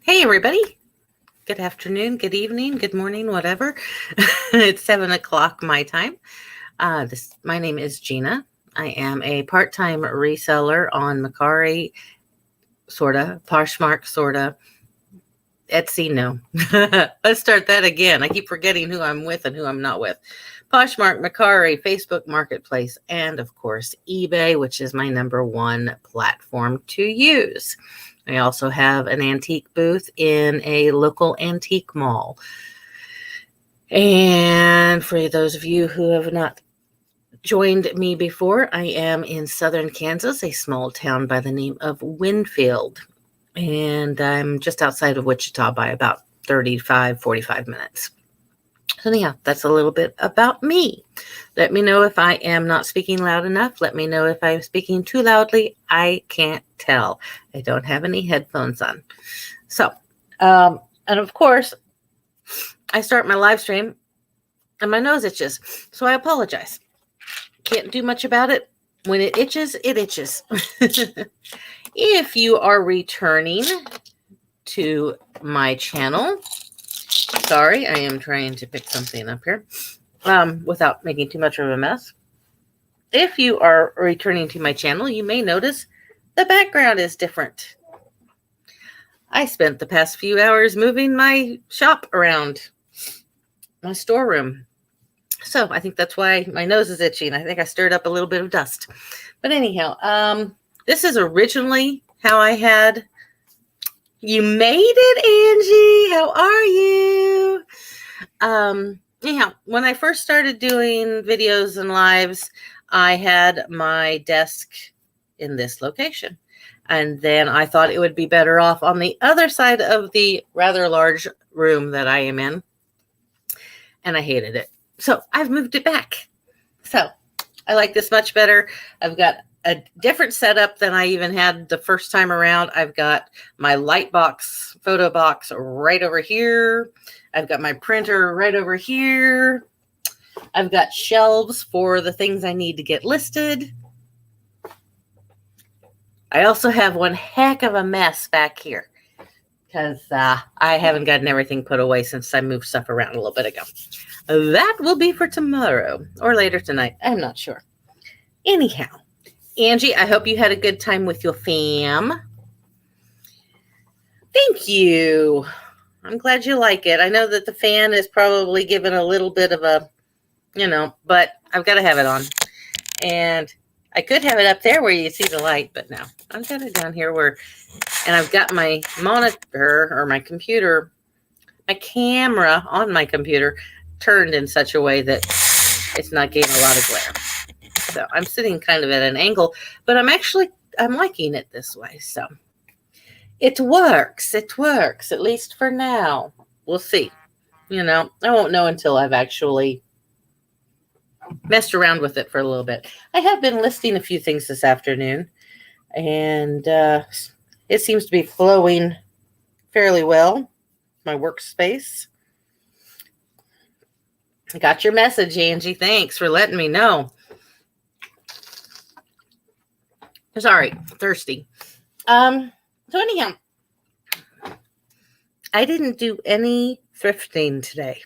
Hey, everybody. Good afternoon, good evening, good morning, whatever. It's 7 o'clock my time. My name is Gina. I am a part-time reseller on Mercari, sorta, Poshmark, sorta, Etsy, no. Let's start that again. I keep forgetting who I'm with and who I'm not with. Poshmark, Mercari, Facebook Marketplace, and of course, eBay, which is my number one platform to use. I also have an antique booth in a local antique mall. And for those of you who have not joined me before, I am in southern Kansas, a small town by the name of Winfield. And I'm just outside of Wichita by about 45 minutes. So anyhow, that's a little bit about me. Let me know if I am not speaking loud enough. Let me know if I'm speaking too loudly. I can't tell. I don't have any headphones on. So, and of course, I start my live stream and my nose itches. So I apologize. Can't do much about it. When it itches, it itches. If you are returning to my channel, sorry, I am trying to pick something up here without making too much of a mess. If you are returning to my channel, you may notice the background is different. I spent the past few hours moving my shop around, my storeroom. So I think that's why my nose is itching. I think I stirred up a little bit of dust. But anyhow, this is originally how I had. You made it, Angie. How are you? Anyhow, when I first started doing videos and lives, I had my desk in this location. And then I thought it would be better off on the other side of the rather large room that I am in. And I hated it. So I've moved it back. So I like this much better. I've got a different setup than I even had the first time around. I've got my light box, photo box right over here. I've got my printer right over here. I've got shelves for the things I need to get listed. I also have one heck of a mess back here because I haven't gotten everything put away since I moved stuff around a little bit ago. That will be for tomorrow or later tonight. I'm not sure. Anyhow, Angie, I hope you had a good time with your fam. Thank you. I'm glad you like it. I know that the fan is probably giving a little bit of a, but I've got to have it on. And I could have it up there where you see the light, but no. I've got it down here and I've got my monitor or my computer, my camera on my computer turned in such a way that it's not getting a lot of glare. So I'm sitting kind of at an angle, but I'm liking it this way. So it works. It works, at least for now. We'll see. I won't know until I've actually messed around with it for a little bit. I have been listing a few things this afternoon, and it seems to be flowing fairly well. My workspace. I got your message, Angie. Thanks for letting me know. Sorry, thirsty. So anyhow, I didn't do any thrifting today.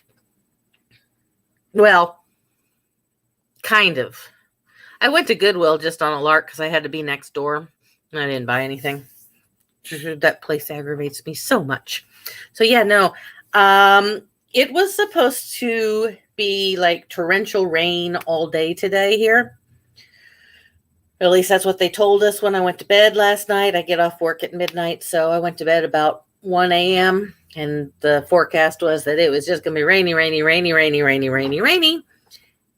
Well, kind of. I went to Goodwill just on a lark because I had to be next door. And I didn't buy anything. That place aggravates me so much. So yeah, no. It was supposed to be like torrential rain all day today here. At least that's what they told us when I went to bed last night. I get off work at midnight, so I went to bed about 1 a.m. And the forecast was that it was just going to be rainy.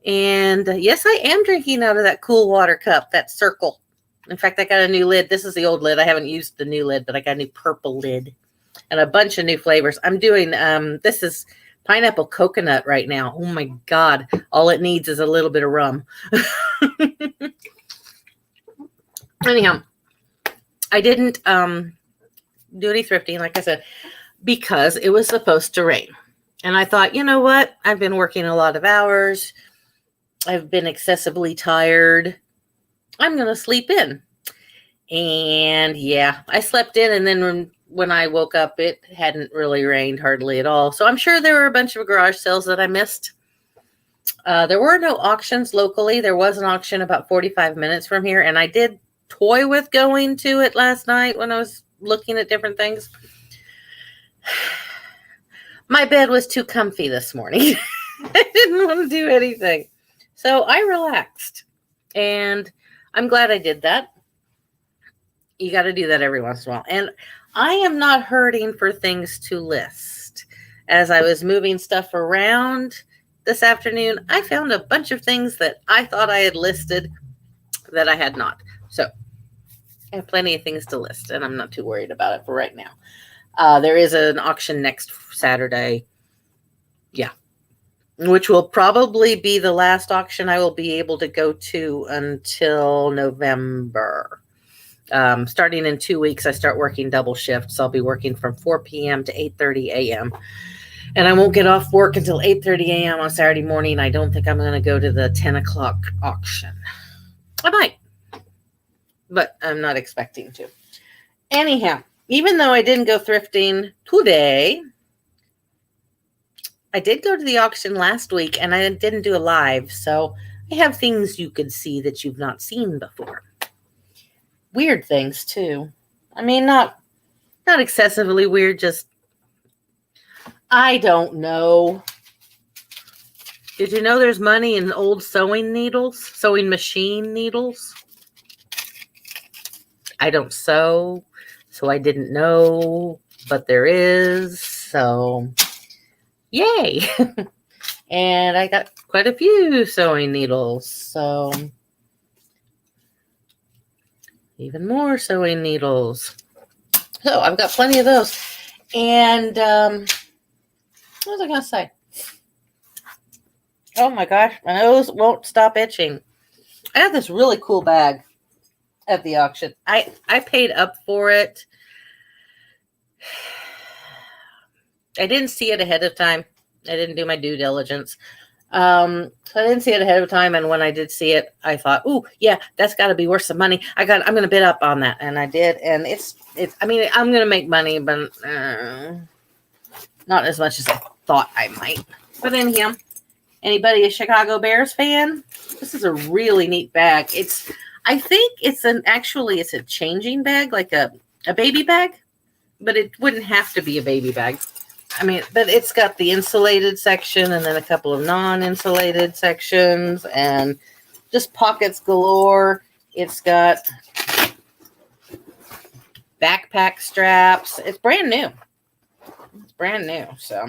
And yes, I am drinking out of that cool water cup, that circle. In fact, I got a new lid. This is the old lid. I haven't used the new lid, but I got a new purple lid and a bunch of new flavors. I'm doing, this is pineapple coconut right now. Oh my God. All it needs is a little bit of rum. Anyhow, I didn't do any thrifting, like I said, because it was supposed to rain. And I thought, you know what? I've been working a lot of hours. I've been excessively tired. I'm going to sleep in. And yeah, I slept in and then when I woke up, it hadn't really rained hardly at all. So I'm sure there were a bunch of garage sales that I missed. There were no auctions locally. There was an auction about 45 minutes from here, and I did toy with going to it last night when I was looking at different things. My bed was too comfy this morning. I didn't want to do anything. So I relaxed, and I'm glad I did that. You got to do that every once in a while. And I am not hurting for things to list. As I was moving stuff around this afternoon, I found a bunch of things that I thought I had listed that I had not. So I have plenty of things to list, and I'm not too worried about it for right now. There is an auction next Saturday. Yeah. Which will probably be the last auction I will be able to go to until November. Starting in 2 weeks, I start working double shifts. I'll be working from 4 p.m. to 8:30 a.m. And I won't get off work until 8:30 a.m. on Saturday morning. I don't think I'm going to go to the 10 o'clock auction. I might, but I'm not expecting to. Anyhow, even though I didn't go thrifting today, I did go to the auction last week, and I didn't do a live, so I have things you could see that you've not seen before. Weird things, too. I mean, not excessively weird, just, I don't know. Did you know there's money in old sewing needles? Sewing machine needles? I don't sew, so I didn't know, but there is, so yay. And I got quite a few sewing needles, so even more sewing needles. So I've got plenty of those. And what was I going to say? Oh my gosh, my nose won't stop itching. I have this really cool bag at the auction. I paid up for it. I didn't see it ahead of time. I didn't do my due diligence. So I didn't see it ahead of time. And when I did see it, I thought, "Ooh, yeah, that's got to be worth some money. I'm going to bid up on that." And I did. And I mean, I'm going to make money, but not as much as I thought I might. But anyhow, anybody a Chicago Bears fan? This is a really neat bag. I think it's a changing bag, like a baby bag, but it wouldn't have to be a baby bag. I mean, but it's got the insulated section and then a couple of non-insulated sections and just pockets galore. It's got backpack straps. It's brand new. It's brand new, so,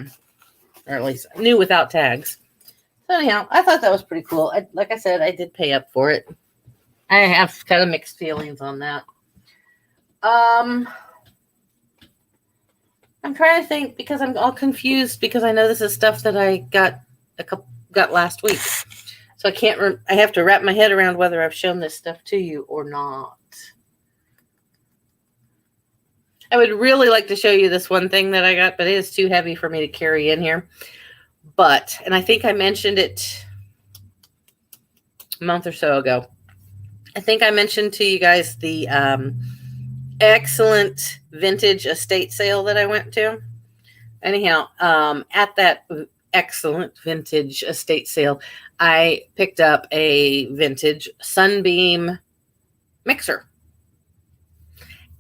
or at least new without tags. So anyhow, I thought that was pretty cool. Like I said, I did pay up for it. I have kind of mixed feelings on that. I'm trying to think because I'm all confused because I know this is stuff that I got last week. So I have to wrap my head around whether I've shown this stuff to you or not. I would really like to show you this one thing that I got, but it is too heavy for me to carry in here. And I think I mentioned it a month or so ago. I think I mentioned to you guys the excellent vintage estate sale that I went to. Anyhow, at that excellent vintage estate sale, I picked up a vintage Sunbeam mixer.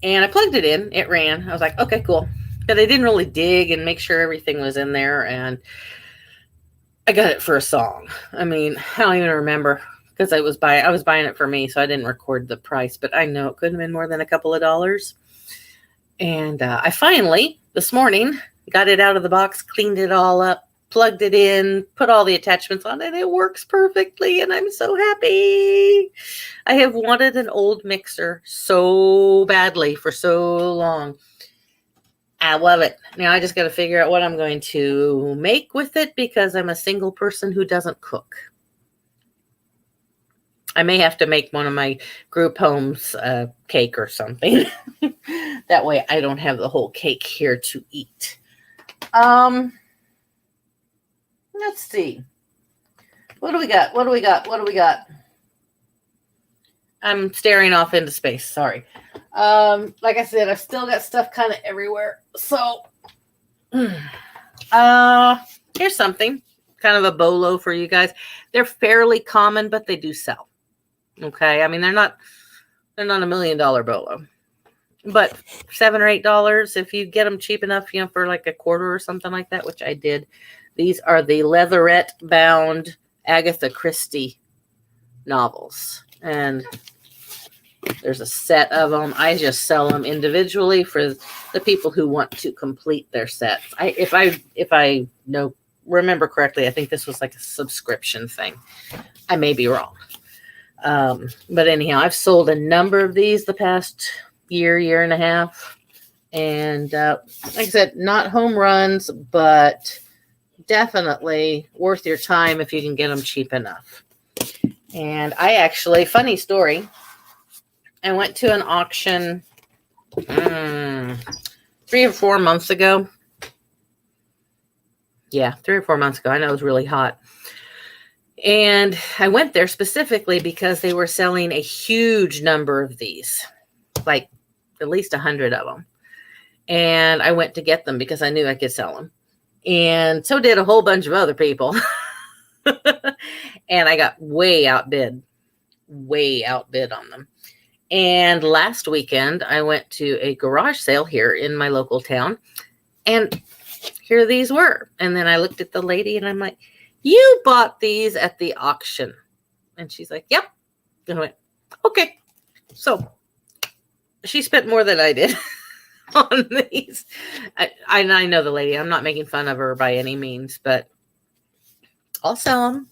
And I plugged it in. It ran. I was like, okay, cool. But I didn't really dig and make sure everything was in there. And I got it for a song. I mean, I don't even remember because I was buying it for me, so I didn't record the price. But I know it couldn't have been more than a couple of dollars. And I finally, this morning, got it out of the box, cleaned it all up, plugged it in, put all the attachments on it. It works perfectly, and I'm so happy. I have wanted an old mixer so badly for so long. I love it. Now I just got to figure out what I'm going to make with it because I'm a single person who doesn't cook. I may have to make one of my group homes cake or something. That way I don't have the whole cake here to eat. Let's see. What do we got? I'm staring off into space. Sorry. Like I said, I've still got stuff kind of everywhere. So, here's something, kind of a bolo for you guys. They're fairly common, but they do sell. Okay, I mean they're not $1 million bolo, but $7 or $8 if you get them cheap enough, for like a quarter or something like that, which I did. These are the leatherette bound Agatha Christie novels, and there's a set of them. I just sell them individually for the people who want to complete their sets. If I remember correctly, I think this was like a subscription thing. I may be wrong. But anyhow, I've sold a number of these the past year and a half. And like I said, not home runs, but definitely worth your time if you can get them cheap enough. And I actually, funny story, I went to an auction 3 or 4 months ago. Yeah, 3 or 4 months ago. I know it was really hot. And I went there specifically because they were selling a huge number of these, like at least 100 of them. And I went to get them because I knew I could sell them. And so did a whole bunch of other people. And I got way outbid on them. And last weekend, I went to a garage sale here in my local town. And here these were. And then I looked at the lady and I'm like, you bought these at the auction. And she's like, yep. And I went, okay. So she spent more than I did on these. I know the lady. I'm not making fun of her by any means, but I'll sell them.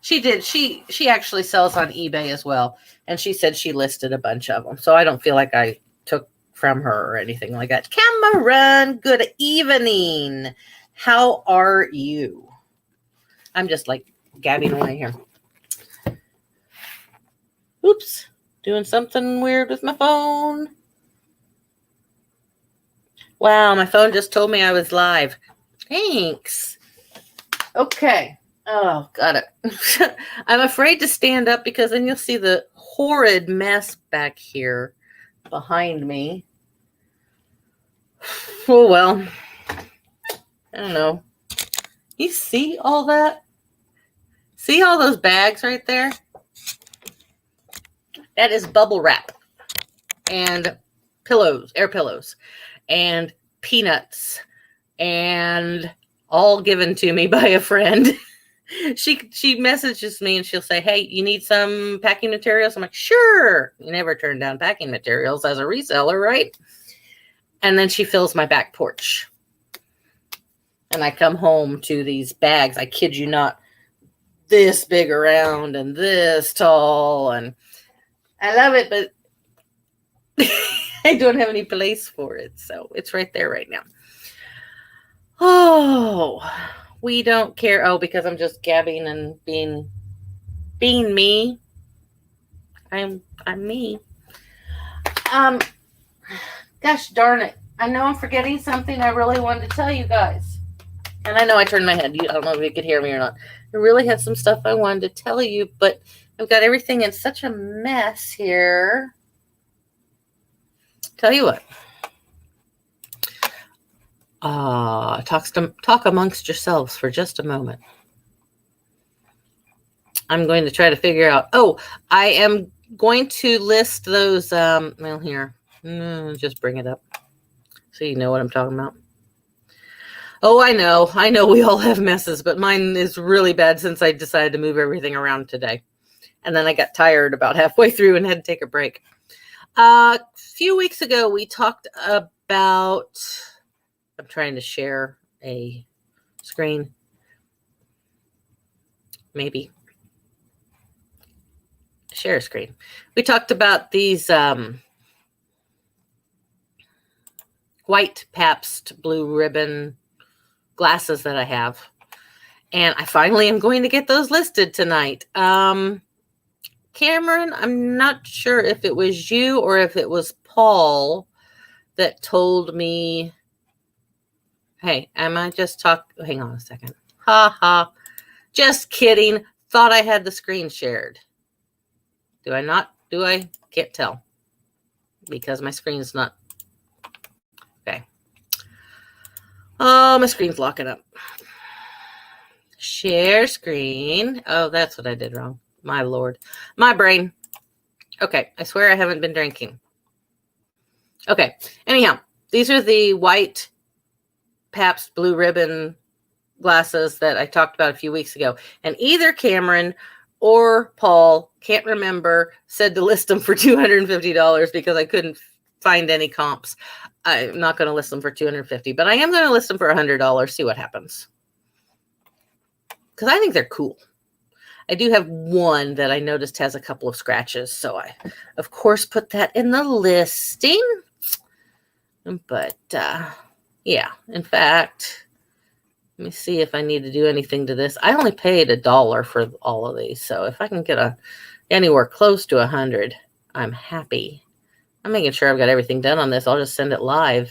She did. She actually sells on eBay as well. And she said she listed a bunch of them. So I don't feel like I took from her or anything like that. Cameron, good evening. How are you? I'm just like gabbing away here. Oops. Doing something weird with my phone. Wow, my phone just told me I was live. Thanks. Okay. Oh, got it. I'm afraid to stand up because then you'll see the horrid mess back here behind me. Oh, well. I don't know. You see all that? See all those bags right there? That is bubble wrap and pillows, air pillows, and peanuts, and all given to me by a friend. She messages me and she'll say, hey, you need some packing materials? I'm like, sure. You never turn down packing materials as a reseller, right? And then she fills my back porch. And I come home to these bags, I kid you not, this big around and this tall. And I love it, but I don't have any place for it. So it's right there right now. Oh, we don't care. Oh, because I'm just gabbing and being me. I'm me. Gosh darn it. I know I'm forgetting something I really wanted to tell you guys. And I know I turned my head. I don't know if you could hear me or not. I really had some stuff I wanted to tell you, but I've got everything in such a mess here. Tell you what. Talk amongst yourselves for just a moment. I'm going to try to figure out. Oh, I am going to list those. Well, here, just bring it up so you know what I'm talking about. Oh, I know. We all have messes, but mine is really bad since I decided to move everything around today, and then I got tired about halfway through and had to take a break. A few weeks ago, we talked about. I'm trying to share a screen. Maybe. Share a screen. We talked about these white Paps blue ribbon glasses that I have. And I finally am going to get those listed tonight. Cameron, I'm not sure if it was you or if it was Paul that told me. Hey, am I just talking? Hang on a second. Ha ha. Just kidding. Thought I had the screen shared. Do I not? Do I? Can't tell. because my screen's not. Okay. Oh, my screen's locking up. Share screen. Oh, that's what I did wrong. My Lord. My brain. Okay. I swear I haven't been drinking. Okay. Anyhow, these are the white Paps Blue Ribbon glasses that I talked about a few weeks ago. And either Cameron or Paul, can't remember, said to list them for $250 because I couldn't find any comps. I'm not going to list them for $250, but I am going to list them for $100. See what happens. Because I think they're cool. I do have one that I noticed has a couple of scratches. So I, of course, put that in the listing. But, yeah, in fact, let me see if I need to do anything to this. I only paid $1 for all of these. So if I can get anywhere close to 100, I'm happy. I'm making sure I've got everything done on this. I'll just send it live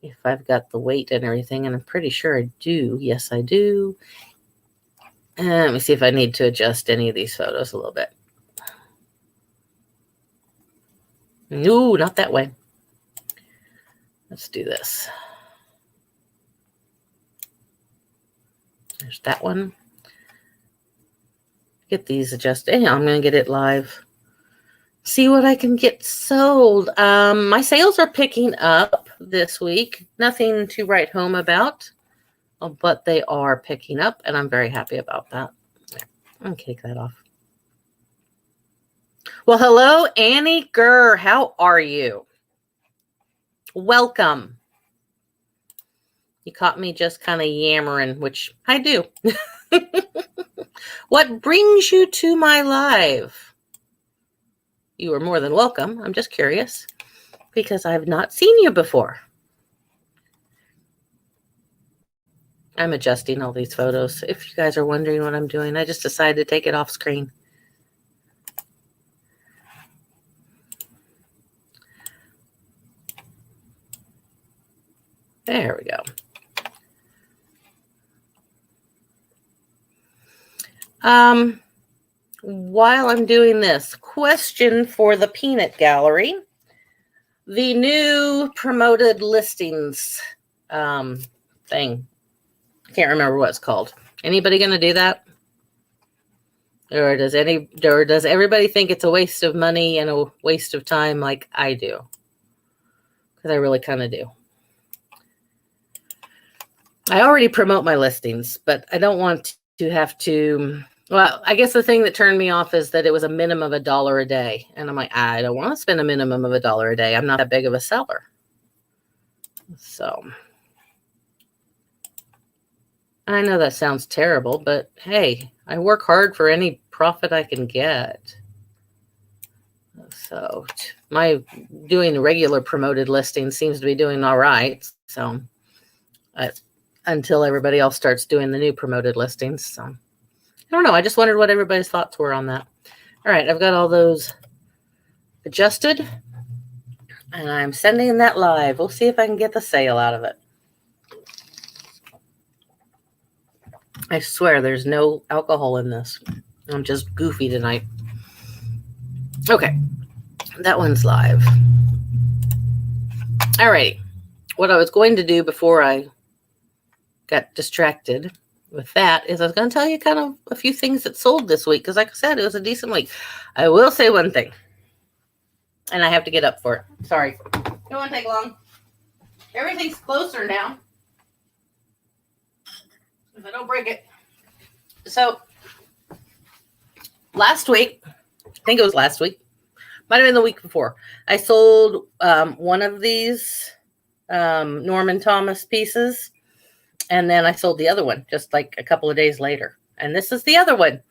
if I've got the weight and everything. And I'm pretty sure I do. Yes, I do. And let me see if I need to adjust any of these photos a little bit. No, not that way. Let's do this. There's that one. Get these adjusted. Yeah, I'm going to get it live. See what I can get sold. My sales are picking up this week. Nothing to write home about, but they are picking up, and I'm very happy about that. I'm going to take that off. Well, hello, Annie Gurr. How are you? Welcome. You caught me just kind of yammering, which I do. What brings you to my live? You are more than welcome. I'm just curious because I've not seen you before. I'm adjusting all these photos. If you guys are wondering what I'm doing, I just decided to take it off screen. There we go. While I'm doing this, question for the peanut gallery. The new promoted listings thing. I can't remember what it's called. Anybody going to do that? Or does everybody think it's a waste of money and a waste of time like I do? Because I really kind of do. I already promote my listings, but I don't want to have to. Well, I guess the thing that turned me off is that it was a minimum of $1 a day. And I'm like, I don't want to spend a minimum of $1 a day. I'm not that big of a seller. So I know that sounds terrible, but hey, I work hard for any profit I can get. So my doing the regular promoted listing seems to be doing all right. So until everybody else starts doing the new promoted listings. So I don't know. I just wondered what everybody's thoughts were on that. All right. I've got all those adjusted and I'm sending that live. We'll see if I can get the sale out of it. I swear there's no alcohol in this. I'm just goofy tonight. Okay. That one's live. All righty. What I was going to do before I got distracted with that is I was going to tell you kind of a few things that sold this week. Because like I said, it was a decent week. I will say one thing. And I have to get up for it. Sorry. Don't want to take long. Everything's closer now. If I don't break it. So last week, I think it was last week. Might have been the week before. I sold one of these Norman Thomas pieces. And then I sold the other one just like a couple of days later. And this is the other one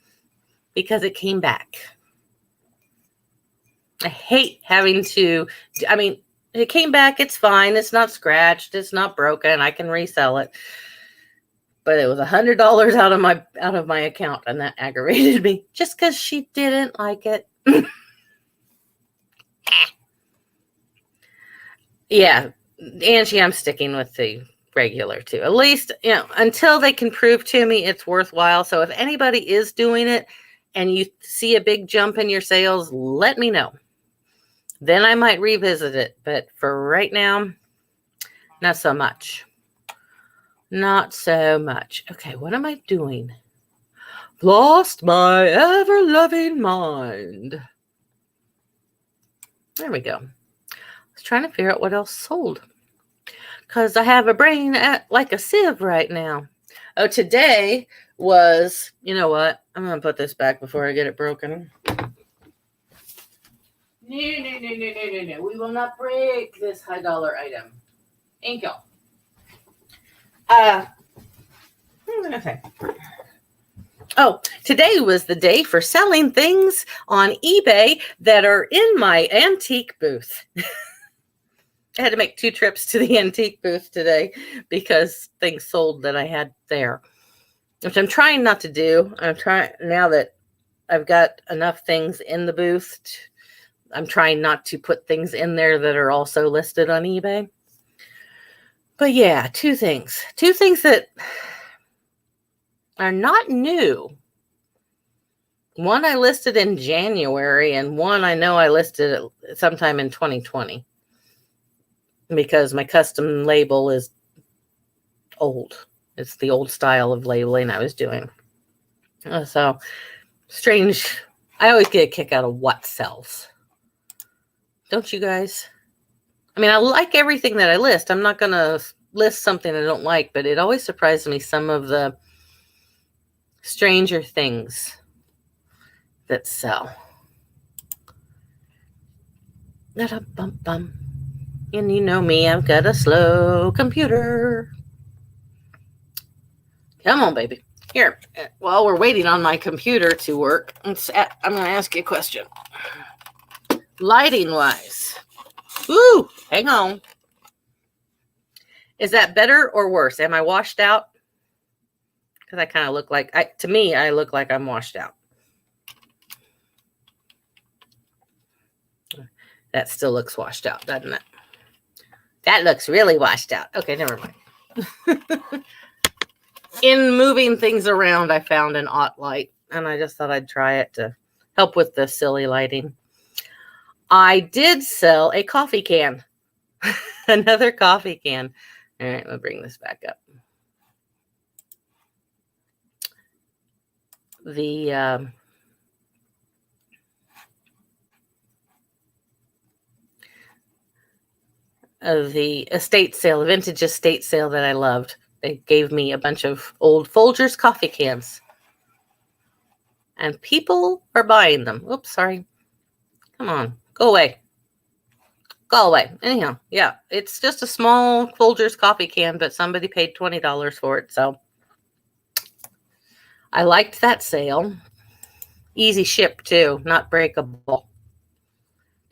because it came back. I hate having to, I mean, it came back. It's fine. It's not scratched. It's not broken. I can resell it. But it was $100 out of my account. And that aggravated me just because she didn't like it. Yeah. Angie, I'm sticking with the regular too. At least, until they can prove to me it's worthwhile. So if anybody is doing it and you see a big jump in your sales, let me know. Then I might revisit it, but for right now, not so much. Not so much. Okay, what am I doing? Lost my ever-loving mind. There we go. I was trying to figure out what else sold. Because I have a brain like a sieve right now. Oh, today was, you know what? I'm going to put this back before I get it broken. No. We will not break this high dollar item. Thank you. Okay. Oh, today was the day for selling things on eBay that are in my antique booth. I had to make 2 trips to the antique booth today because things sold that I had there, which I'm trying not to do. I'm trying now that I've got enough things in the booth. I'm trying not to put things in there that are also listed on eBay. But yeah, 2 things. 2 things that are not new. One I listed in January, and one I know I listed sometime in 2020. Because my custom label is old. It's the old style of labeling I was doing. So, strange. I always get a kick out of what sells. Don't you guys? I mean, I like everything that I list. I'm not going to list something I don't like, but it always surprises me some of the stranger things that sell. Da-da-bum-bum. And you know me, I've got a slow computer. Come on, baby. Here, while we're waiting on my computer to work, I'm going to ask you a question. Lighting-wise. Ooh, hang on. Is that better or worse? Am I washed out? Because I kind of look like, to me, I look like I'm washed out. That still looks washed out, doesn't it? That looks really washed out. Okay, never mind. In moving things around, I found an aught light, and I just thought I'd try it to help with the silly lighting. I did sell a coffee can. Another coffee can. All right, we'll bring this back up. The estate sale, vintage estate sale that I loved. They gave me a bunch of old Folgers coffee cans. And people are buying them. Oops, sorry. Come on, go away. Go away. Anyhow, yeah, it's just a small Folgers coffee can, but somebody paid $20 for it, so I liked that sale. Easy ship, too, not breakable.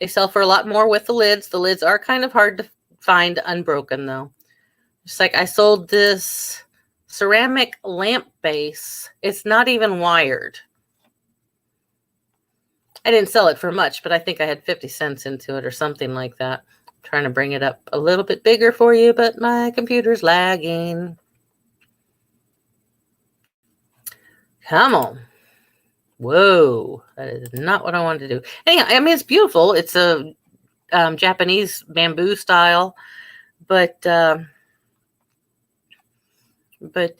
They sell for a lot more with the lids. The lids are kind of hard to find unbroken, though. Just like I sold this ceramic lamp base. It's not even wired. I didn't sell it for much, but I think I had 50 cents into it or something like that. I'm trying to bring it up a little bit bigger for you, but my computer's lagging. Come on. Whoa, that is not what I wanted to do. Anyhow, I mean, it's beautiful. It's a Japanese bamboo style, but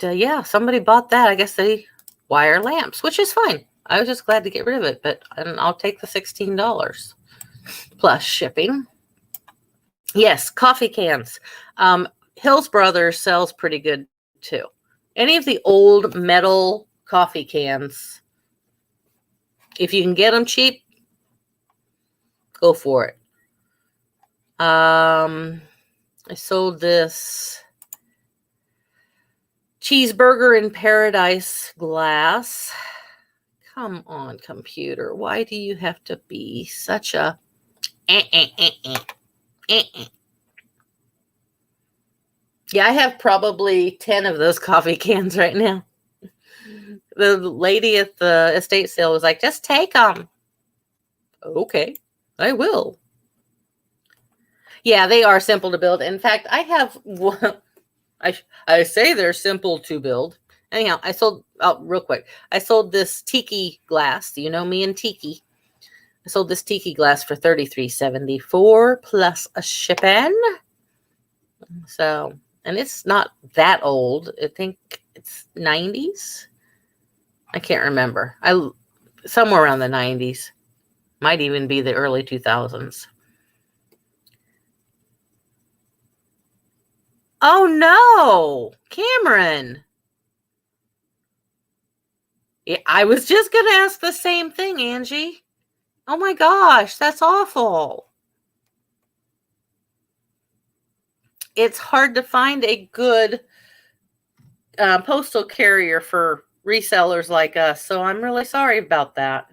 yeah, somebody bought that. I guess they wire lamps, which is fine. I was just glad to get rid of it, but I'll take the $16 plus shipping. Yes, coffee cans. Hills Brothers sells pretty good too. Any of the old metal coffee cans, if you can get them cheap, go for it. I sold this cheeseburger in paradise glass. Come on, computer. Why do you have to be such a Yeah, I have probably 10 of those coffee cans right now. The lady at the estate sale was like, just take them. Okay, I will. Yeah, they are simple to build. In fact, I have one. I say they're simple to build. Anyhow, I sold, real quick, I sold this tiki glass. You know me and tiki. I sold this tiki glass for $33.74 plus a shipping. So, and it's not that old. I think it's 90s. I can't remember. Somewhere around the 90s. Might even be the early 2000s. Oh no, Cameron. Yeah, I was just going to ask the same thing, Angie. Oh my gosh, that's awful. It's hard to find a good postal carrier for resellers like us, so I'm really sorry about that.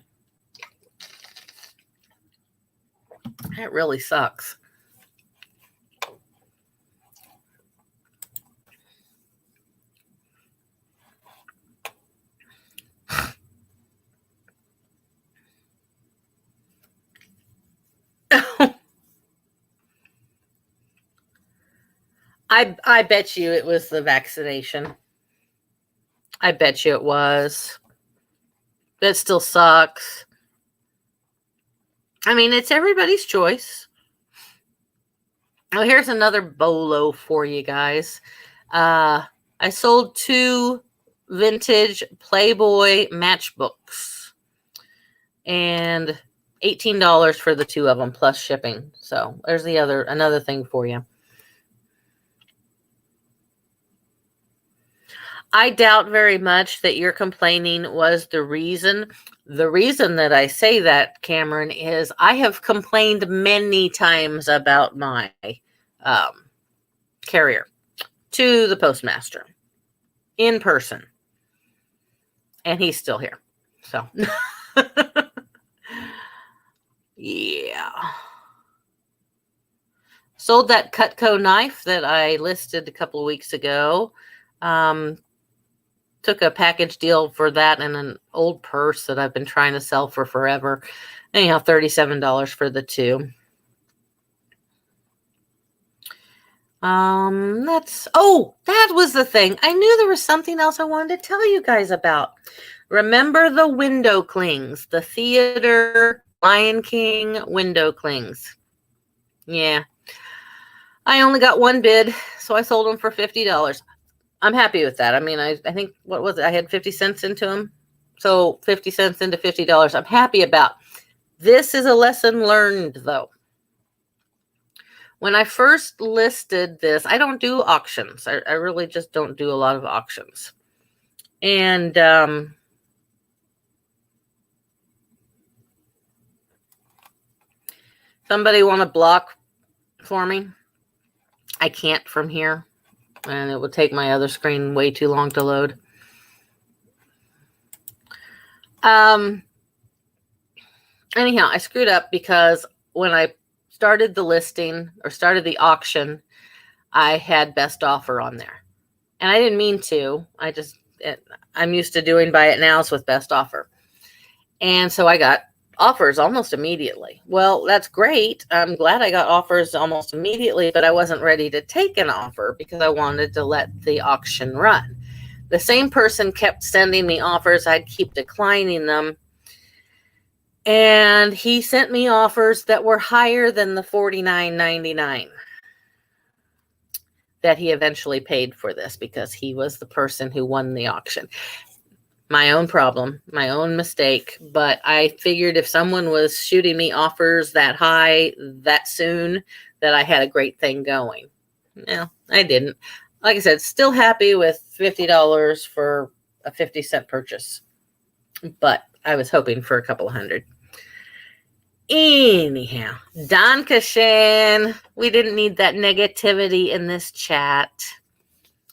That really sucks. I bet you it was the vaccination. I bet you it was. That still sucks. I mean, it's everybody's choice. Oh, here's another bolo for you guys. I sold 2 vintage Playboy matchbooks and $18 for the 2 of them plus shipping. So there's another thing for you. I doubt very much that your complaining was the reason. The reason that I say that, Cameron, is I have complained many times about my carrier to the postmaster in person. And he's still here. So, yeah. Sold that Cutco knife that I listed a couple of weeks ago. Took a package deal for that and an old purse that I've been trying to sell for forever. Anyhow, $37 for the 2. That was the thing. I knew there was something else I wanted to tell you guys about. Remember the window clings, the theater Lion King window clings. Yeah. I only got one bid, so I sold them for $50. I'm happy with that. I mean, I think, what was it? I had 50 cents into them. So 50 cents into $50. I'm happy about. This is a lesson learned, though. When I first listed this, I don't do auctions. I really just don't do a lot of auctions. And somebody want to block for me? I can't from here. And it would take my other screen way too long to load. Anyhow, I screwed up because when I started the listing or started the auction, I had best offer on there. And I didn't mean to. I'm used to doing buy it nows with best offer. And so I got offers almost immediately. Well, that's great. I'm glad I got offers almost immediately, but I wasn't ready to take an offer because I wanted to let the auction run. The same person kept sending me offers. I'd keep declining them. And he sent me offers that were higher than the $49.99 that he eventually paid for this because he was the person who won the auction. My own problem, my own mistake. But I figured if someone was shooting me offers that high, that soon, that I had a great thing going. No, I didn't. Like I said, still happy with $50 for a 50-cent purchase. But I was hoping for a couple of $100. Anyhow, Dankeschön. We didn't need that negativity in this chat.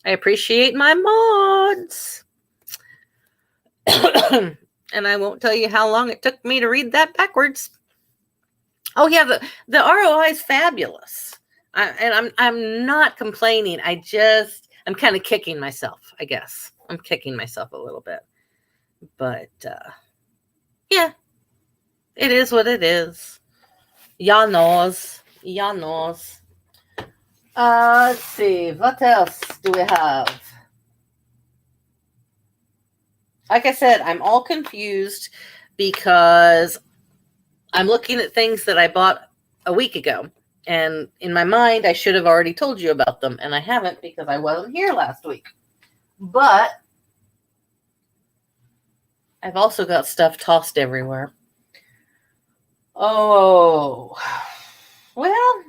I appreciate my mods. And I won't tell you how long it took me to read that backwards. Oh yeah, the ROI is fabulous. I'm not complaining. I'm kind of kicking myself, I guess. I'm kicking myself a little bit. But yeah, it is what it is. Ya knows. Ya knows. Let's see. What else do we have? Like I said, I'm all confused because I'm looking at things that I bought a week ago. And in my mind, I should have already told you about them. And I haven't because I wasn't here last week. But I've also got stuff tossed everywhere. Oh, well,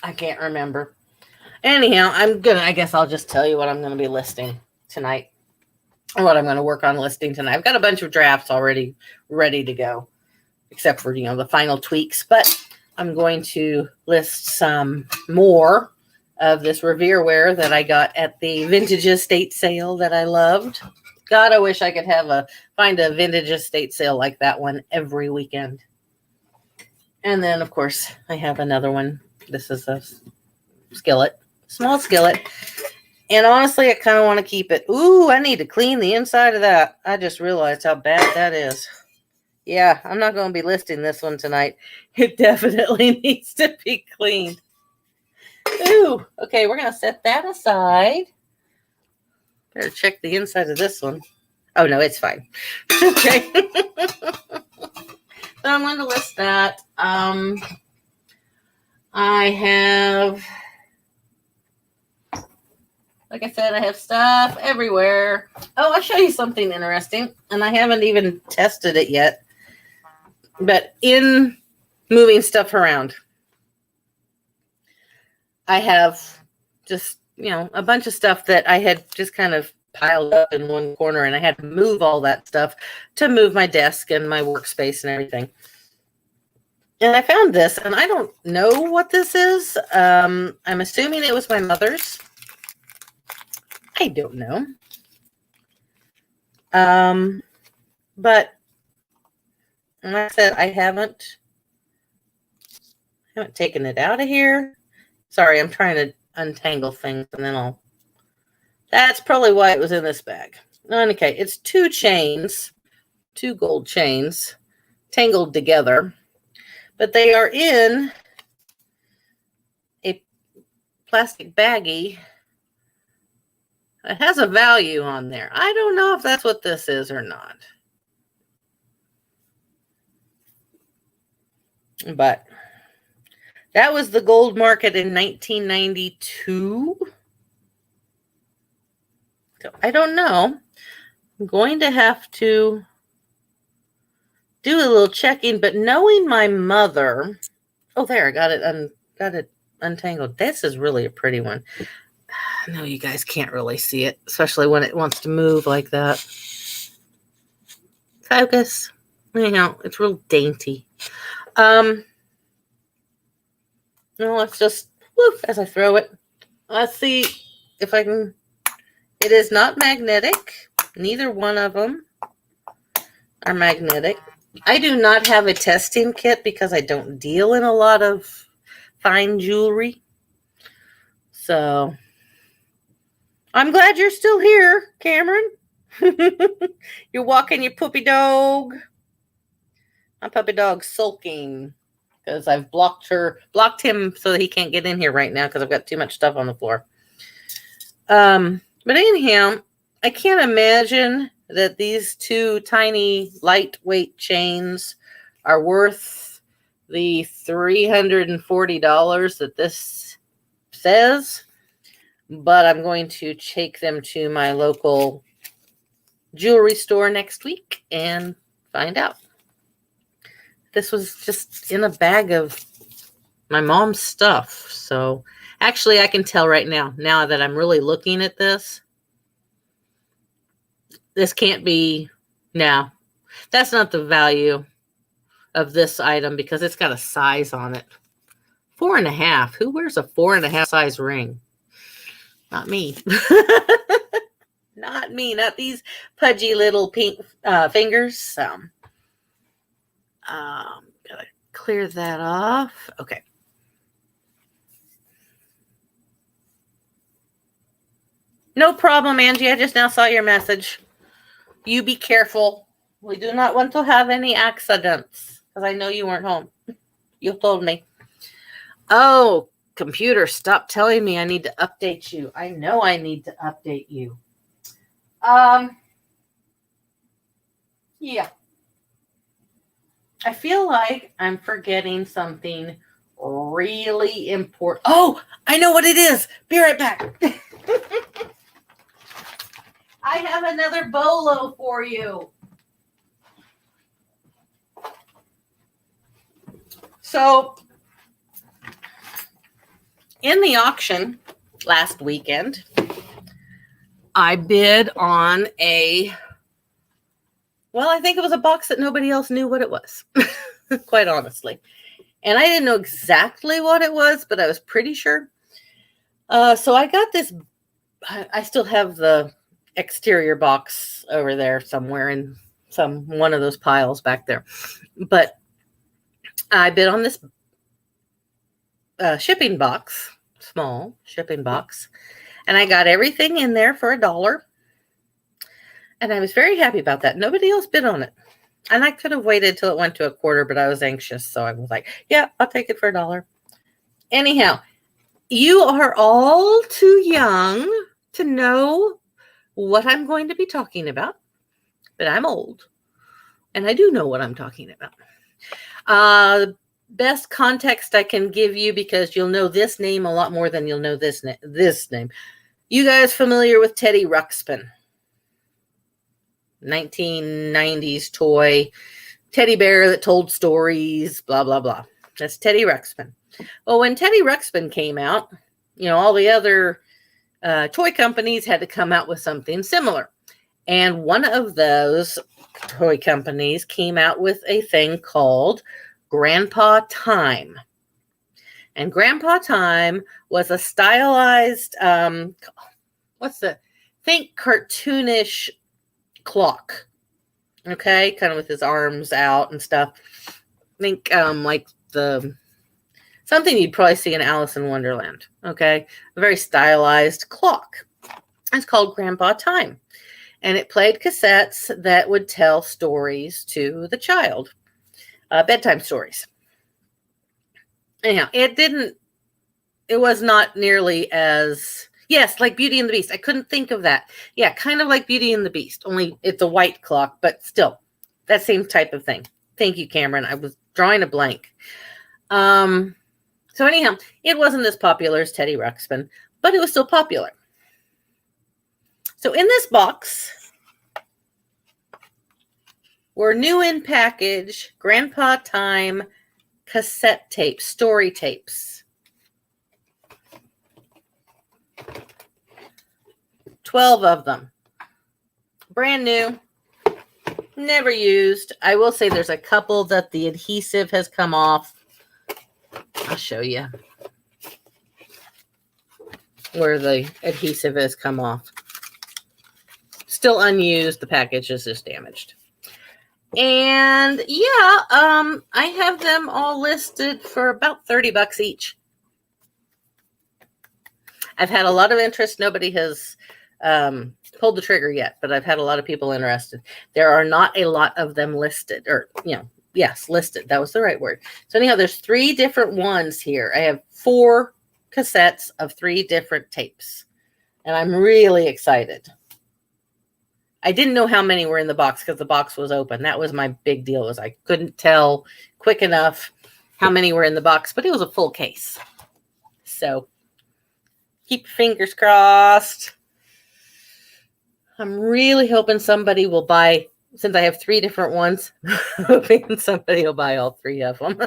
I can't remember. Anyhow, I guess I'll just tell you what I'm going to be listing tonight. Or what I'm going to work on listing tonight. I've got a bunch of drafts already ready to go. Except for, the final tweaks. But I'm going to list some more of this Revereware that I got at the vintage estate sale that I loved. God, I wish I could find a vintage estate sale like that one every weekend. And then, of course, I have another one. This is a skillet, small skillet. And honestly, I kind of want to keep it. Ooh, I need to clean the inside of that. I just realized how bad that is. Yeah, I'm not going to be listing this one tonight. It definitely needs to be cleaned. Ooh, okay, we're going to set that aside. Better check the inside of this one. Oh, no, it's fine. Okay. So I'm going to list that. I have, like I said, I have stuff everywhere. Oh, I'll show you something interesting. And I haven't even tested it yet. But in moving stuff around, I have just, a bunch of stuff that I had just kind of piled up in one corner, and I had to move all that stuff to move my desk and my workspace and everything. And I found this, and I don't know what this is. I'm assuming it was my mother's. I don't know. But like I said, I haven't taken it out of here. Sorry, I'm trying to untangle things, and then that's probably why it was in this bag. Okay, it's two gold chains, tangled together, but they are in a plastic baggie. It has a value on there. I don't know if that's what this is or not. But that was the gold market in 1992. So I don't know. I'm going to have to do a little checking, but knowing my mother, there, I got it untangled. This is really a pretty one. I know you guys can't really see it, especially when it wants to move like that. Focus. It's real dainty. Let's just, as I throw it, let's see if I can. It is not magnetic. Neither one of them are magnetic. I do not have a testing kit because I don't deal in a lot of fine jewelry. So I'm glad you're still here, Cameron. You're walking your puppy dog. My puppy dog's sulking because I've blocked him so that he can't get in here right now because I've got too much stuff on the floor. But anyhow, I can't imagine that these two tiny lightweight chains are worth the $340 that this says, but I'm going to take them to my local jewelry store next week and find out. This was just in a bag of my mom's stuff. So actually I can tell right now that I'm really looking at this. This can't be, no, that's not the value of this item because it's got a size on it. 4.5. Who wears a 4.5 size ring? Not me. Not me. Not these pudgy little pink fingers. Gotta clear that off. Okay. No problem, Angie. I just now saw your message. You be careful. We do not want to have any accidents because I know you weren't home. You told me. Oh, computer, stop telling me I need to update you. I know I need to update you. Yeah. I feel like I'm forgetting something really important. Oh, I know what it is. Be right back. I have another bolo for you. So, in the auction last weekend, I bid on I think it was a box that nobody else knew what it was, quite honestly. And I didn't know exactly what it was, but I was pretty sure. So I got this. I still have the exterior box over there somewhere in one of those piles back there. But I bid on this shipping box, small shipping box, and I got everything in there for $1. And I was very happy about that. Nobody else bid on it. And I could have waited till it went to $0.25, but I was anxious. So I was like, yeah, I'll take it for $1. Anyhow, you are all too young to know what I'm going to be talking about, but I'm old and I do know what I'm talking about. Best context I can give you, because you'll know this name a lot more than you'll know this name. You guys familiar with Teddy Ruxpin? 1990s toy, teddy bear that told stories, blah, blah, blah. That's Teddy Ruxpin. Well, when Teddy Ruxpin came out, all the other toy companies had to come out with something similar. And one of those toy companies came out with a thing called Grandpa Time. And Grandpa Time was a stylized, think cartoonish clock. Okay, kind of with his arms out and stuff. Think like something you'd probably see in Alice in Wonderland. Okay, a very stylized clock. It's called Grandpa Time, and it played cassettes that would tell stories to the child, bedtime stories. Anyhow, it was not nearly as, yes, like Beauty and the Beast. I couldn't think of that. Yeah, kind of like Beauty and the Beast, only it's a white clock, but still, that same type of thing. Thank you, Cameron. I was drawing a blank. So anyhow, it wasn't as popular as Teddy Ruxpin, but it was still popular. So in this box were new in package Grandpa Time cassette tapes, story tapes. 12 of them. Brand new. Never used. I will say there's a couple that the adhesive has come off. I'll show you where the adhesive has come off. Still unused. The package is just damaged. And yeah, I have them all listed for about $30 each. I've had a lot of interest. Nobody has pulled the trigger yet, but I've had a lot of people interested. There are not a lot of them listed, or, yes, listed. That was the right word. So anyhow, there's 3 different ones here. I have 4 cassettes of 3 different tapes, and I'm really excited. I didn't know how many were in the box because the box was open. That was my big deal, was I couldn't tell quick enough how many were in the box, but it was a full case. So keep your fingers crossed. I'm really hoping somebody will buy, since I have 3 different ones, hoping somebody will buy all 3 of them.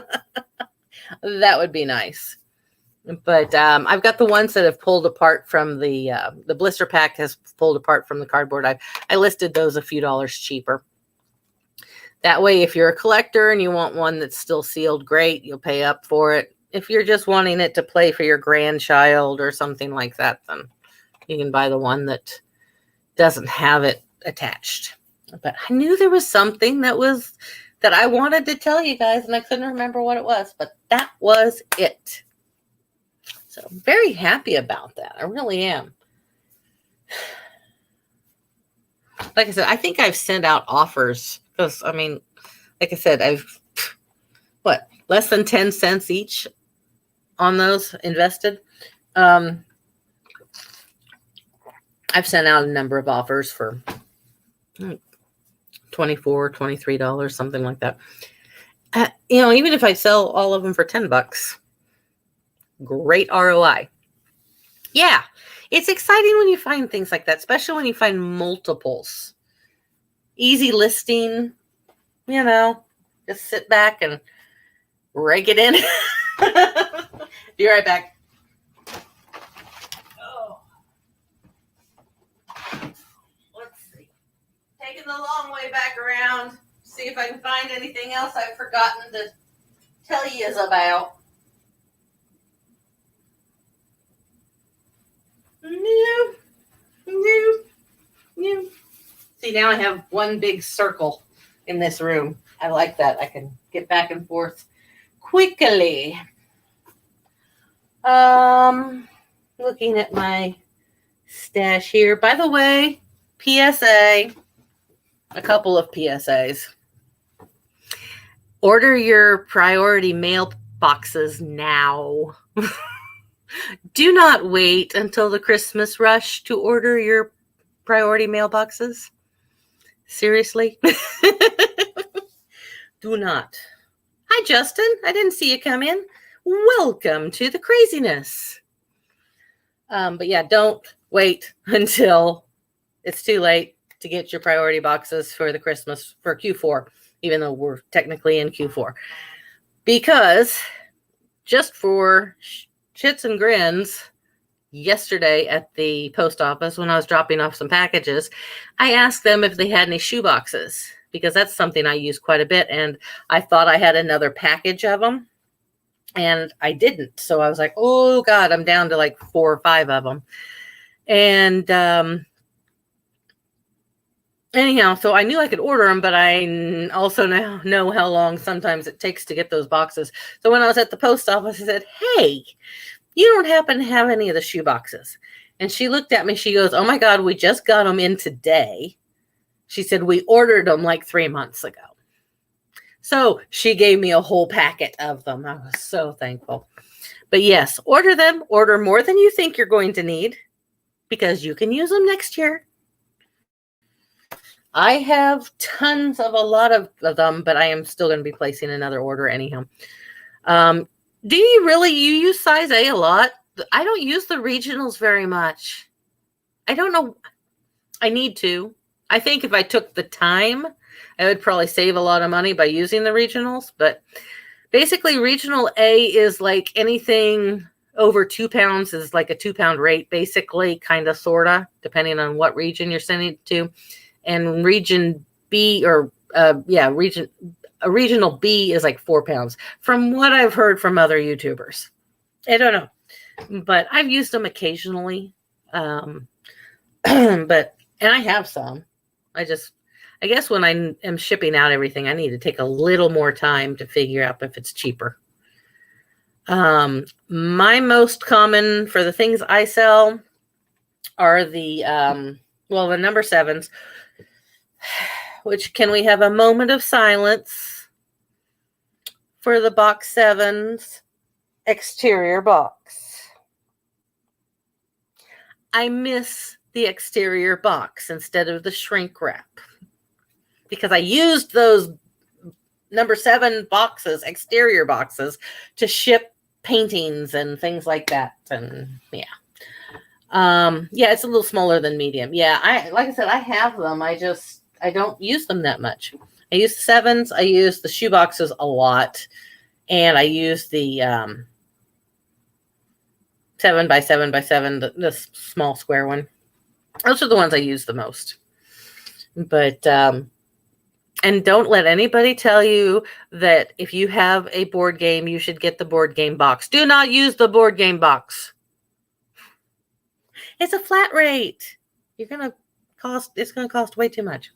That would be nice. But I've got the ones that have pulled apart from the blister pack has pulled apart from the cardboard. I listed those a few dollars cheaper. That way, if you're a collector and you want one that's still sealed, great, you'll pay up for it. If you're just wanting it to play for your grandchild or something like that, then you can buy the one that doesn't have it attached. But I knew there was something that I wanted to tell you guys, and I couldn't remember what it was, but that was it. So I'm very happy about that. I really am. Like I said, I think I've sent out offers because, like I said, I've, less than 10 cents each on those invested. I've sent out a number of offers for $24, $23, something like that. Even if I sell all of them for $10, great ROI. Yeah, it's exciting when you find things like that, especially when you find multiples. Easy listing, just sit back and rake it in. Be right back. Oh. Let's see. Taking the long way back around. See if I can find anything else I've forgotten to tell you about. No. See, now I have one big circle in this room. I like that. I can get back and forth quickly. Looking at my stash here. By the way, PSA, a couple of PSAs. Order your priority mail boxes now. Do not wait until the Christmas rush to order your priority mailboxes. Seriously? Do not. Hi, Justin. I didn't see you come in. Welcome to the craziness. But yeah, don't wait until it's too late to get your priority boxes for the Christmas, for Q4, even though we're technically in Q4. Because just for shits and grins, yesterday at the post office when I was dropping off some packages, I asked them if they had any shoeboxes, because that's something I use quite a bit, and I thought I had another package of them, and I didn't. So I was like, oh God, I'm down to like 4 or 5 of them. And anyhow, so I knew I could order them, but I also now know how long sometimes it takes to get those boxes. So when I was at the post office, I said, hey, you don't happen to have any of the shoe boxes? And she looked at me. She goes, oh my God, we just got them in today. She said, we ordered them like 3 months ago. So she gave me a whole packet of them. I was so thankful. But yes, order them. Order more than you think you're going to need, because you can use them next year. I have tons of a lot of them, but I am still going to be placing another order anyhow. Do you use size A a lot? I don't use the regionals very much. I don't know. I need to. I think if I took the time, I would probably save a lot of money by using the regionals. But basically, regional A is like anything over 2 pounds is like a 2 pound rate, basically, kind of, sort of, depending on what region you're sending it to. And region B regional B is like 4 pounds, from what I've heard from other YouTubers. I don't know, but I've used them occasionally. And I have some. I guess when I am shipping out everything, I need to take a little more time to figure out if it's cheaper. My most common for the things I sell are the number 7s. Which, can we have a moment of silence for the box 7's exterior box? I miss the exterior box instead of the shrink wrap, because I used those number 7 boxes, exterior boxes, to ship paintings and things like that. And yeah. It's a little smaller than medium. Yeah, like I said, I have them. I don't use them that much. I use the 7s. I use the shoe boxes a lot. And I use the 7x7x7, the small square one. Those are the ones I use the most. But, and don't let anybody tell you that if you have a board game, you should get the board game box. Do not use the board game box. It's a flat rate. It's going to cost way too much.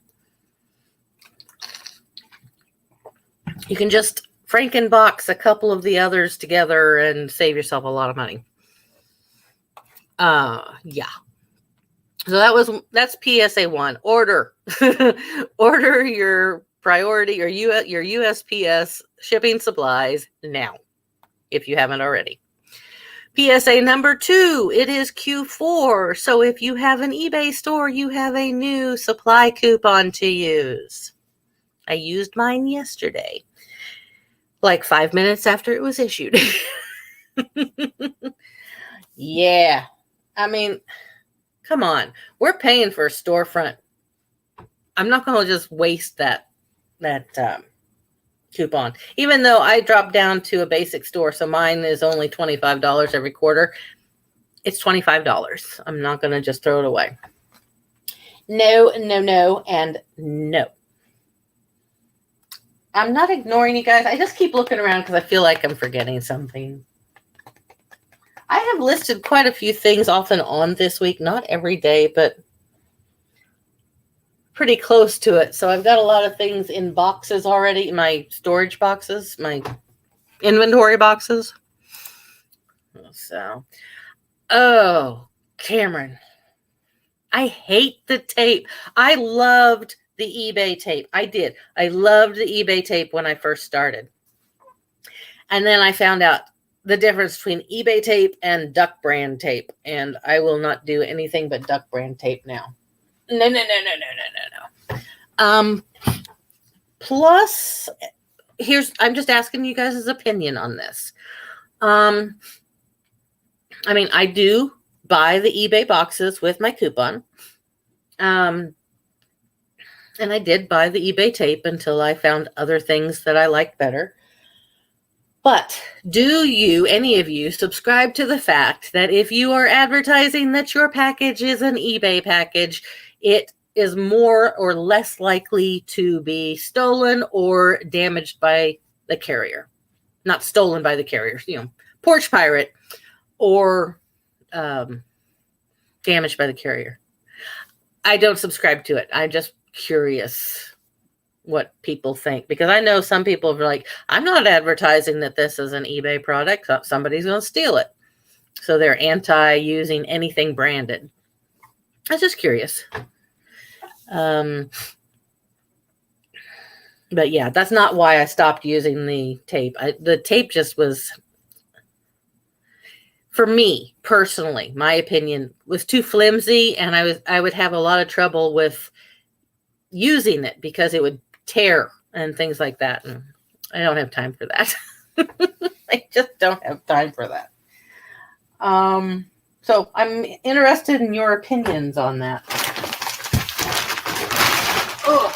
You can just Frankenbox a couple of the others together and save yourself a lot of money. Yeah. So that's PSA 1. Order. Order your priority or your USPS shipping supplies now, if you haven't already. PSA number 2, it is Q4. So if you have an eBay store, you have a new supply coupon to use. I used mine yesterday, like 5 minutes after it was issued. Yeah. I mean, come on. We're paying for a storefront. I'm not going to just waste that coupon. Even though I dropped down to a basic store, so mine is only $25 every quarter. It's $25. I'm not going to just throw it away. No, no, no, and no. I'm not ignoring you guys. I just keep looking around because I feel like I'm forgetting something. I have listed quite a few things off and on this week. Not every day, but pretty close to it. So I've got a lot of things in boxes already, my storage boxes, my inventory boxes. So, oh, Cameron, I hate the tape. I loved the eBay tape. I did. I loved the eBay tape when I first started. And then I found out the difference between eBay tape and Duck Brand tape. And I will not do anything but Duck Brand tape now. No. Plus, I'm just asking you guys' opinion on this. I mean, I do buy the eBay boxes with my coupon. And I did buy the eBay tape until I found other things that I liked better. But do you, any of you, subscribe to the fact that if you are advertising that your package is an eBay package, it is more or less likely to be stolen or damaged by the carrier? Not stolen by the carrier, porch pirate or damaged by the carrier. I don't subscribe to it. I'm just curious what people think, because I know some people are like, I'm not advertising that this is an eBay product. Somebody's going to steal it. So they're anti-using anything branded. I was just curious. But yeah, that's not why I stopped using the tape. The tape just was, for me personally, my opinion, was too flimsy, and I would have a lot of trouble with using it because it would tear and things like that. And I don't have time for that. I just don't have time for that. So I'm interested in your opinions on that. Oh,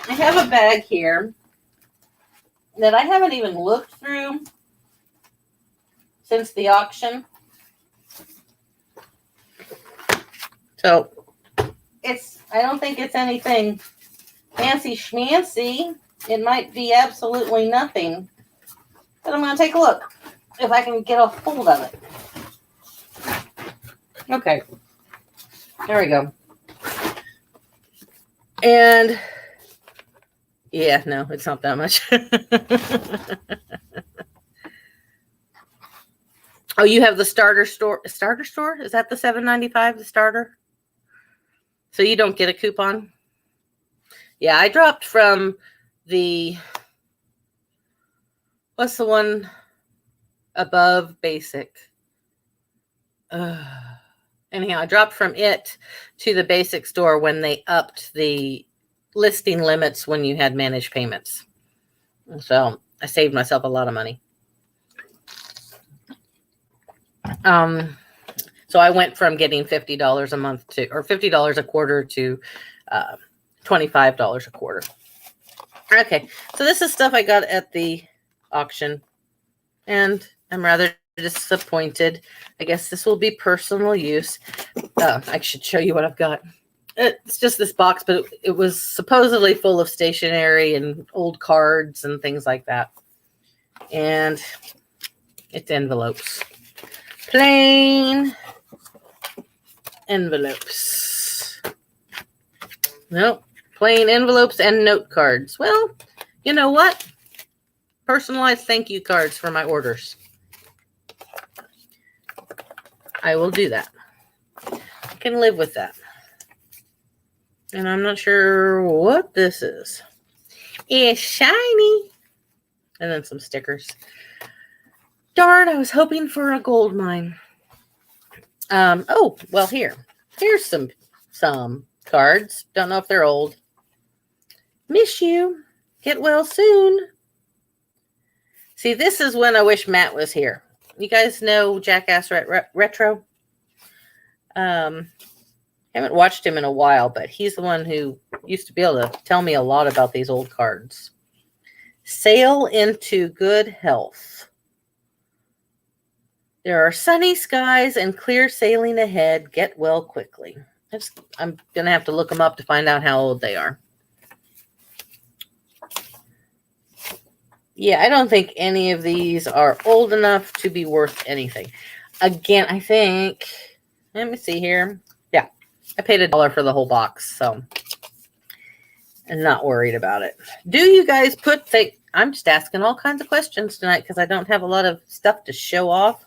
I have a bag here that I haven't even looked through since the auction. So I don't think it's anything fancy schmancy. It might be absolutely nothing. But I'm going to take a look if I can get a hold of it. Okay. There we go. And yeah, no, it's not that much. Oh, you have the starter store. Starter store? Is that the $7.95, the starter? So you don't get a coupon? Yeah, I dropped from what's the one above basic? Anyhow, I dropped from it to the basic store when they upped the listing limits when you had managed payments. So I saved myself a lot of money. So I went from getting $50 a month or $50 a quarter to $25 a quarter. Okay, so this is stuff I got at the auction, and I'm rather disappointed. I guess this will be personal use. I should show you what I've got. It's just this box, but it was supposedly full of stationery and old cards and things like that. And it's envelopes. Plain envelopes. Nope. Plain envelopes and note cards. Well, you know what? Personalized thank you cards for my orders. I will do that. I can live with that. And I'm not sure what this is. It's shiny. And then some stickers. Darn, I was hoping for a gold mine. Oh, well, here's some cards. Don't know if they're old. Miss you. Get well soon. See, this is when I wish Matt was here. You guys know Jackass Retro? Haven't watched him in a while, but he's the one who used to be able to tell me a lot about these old cards. Sail into good health. There are sunny skies and clear sailing ahead. Get well quickly. I'm going to have to look them up to find out how old they are. Yeah, I don't think any of these are old enough to be worth anything. Again, I think, let me see here. Yeah, I paid $1 for the whole box, so I'm not worried about it. Do you guys I'm just asking all kinds of questions tonight because I don't have a lot of stuff to show off.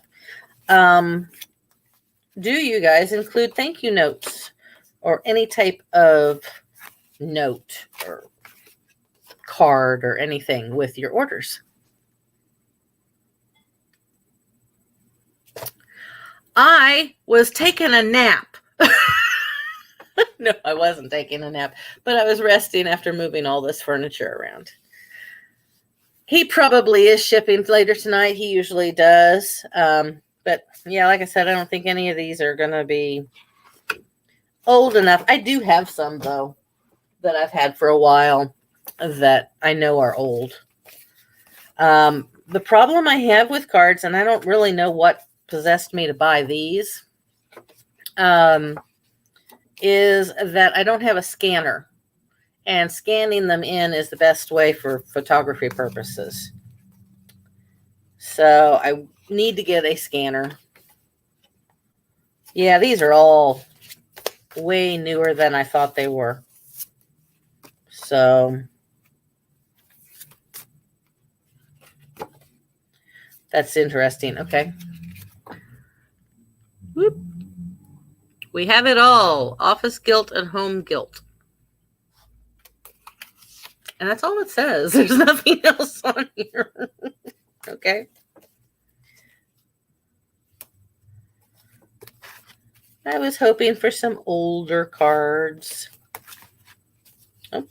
Do you guys include thank you notes or any type of note or card or anything with your orders? I was taking a nap. No, I wasn't taking a nap, but I was resting after moving all this furniture around. He probably is shipping later tonight. He usually does. But yeah, like I said, I don't think any of these are going to be old enough. I do have some, though, that I've had for a while that I know are old. The problem I have with cards, and I don't really know what possessed me to buy these, is that I don't have a scanner. And scanning them in is the best way for photography purposes. So I need to get a scanner. Yeah, these are all way newer than I thought they were. So that's interesting. Okay. Whoop. We have it all. Office guilt and home guilt. And that's all it says. There's nothing else on here. Okay. I was hoping for some older cards. Oh.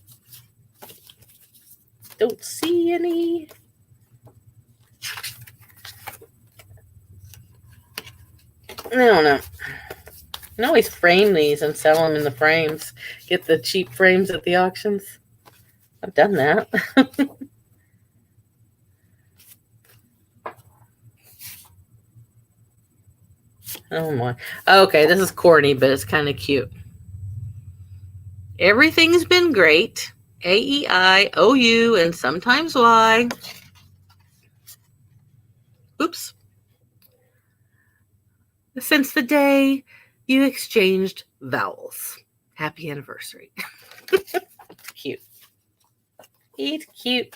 Don't see any. I don't know. You can always frame these and sell them in the frames. Get the cheap frames at the auctions. I've done that. Oh my. Okay, this is corny, but it's kind of cute. Everything's been great. A-E-I-O-U and sometimes Y. Oops. Since the day you exchanged vowels. Happy anniversary. Cute. It's cute.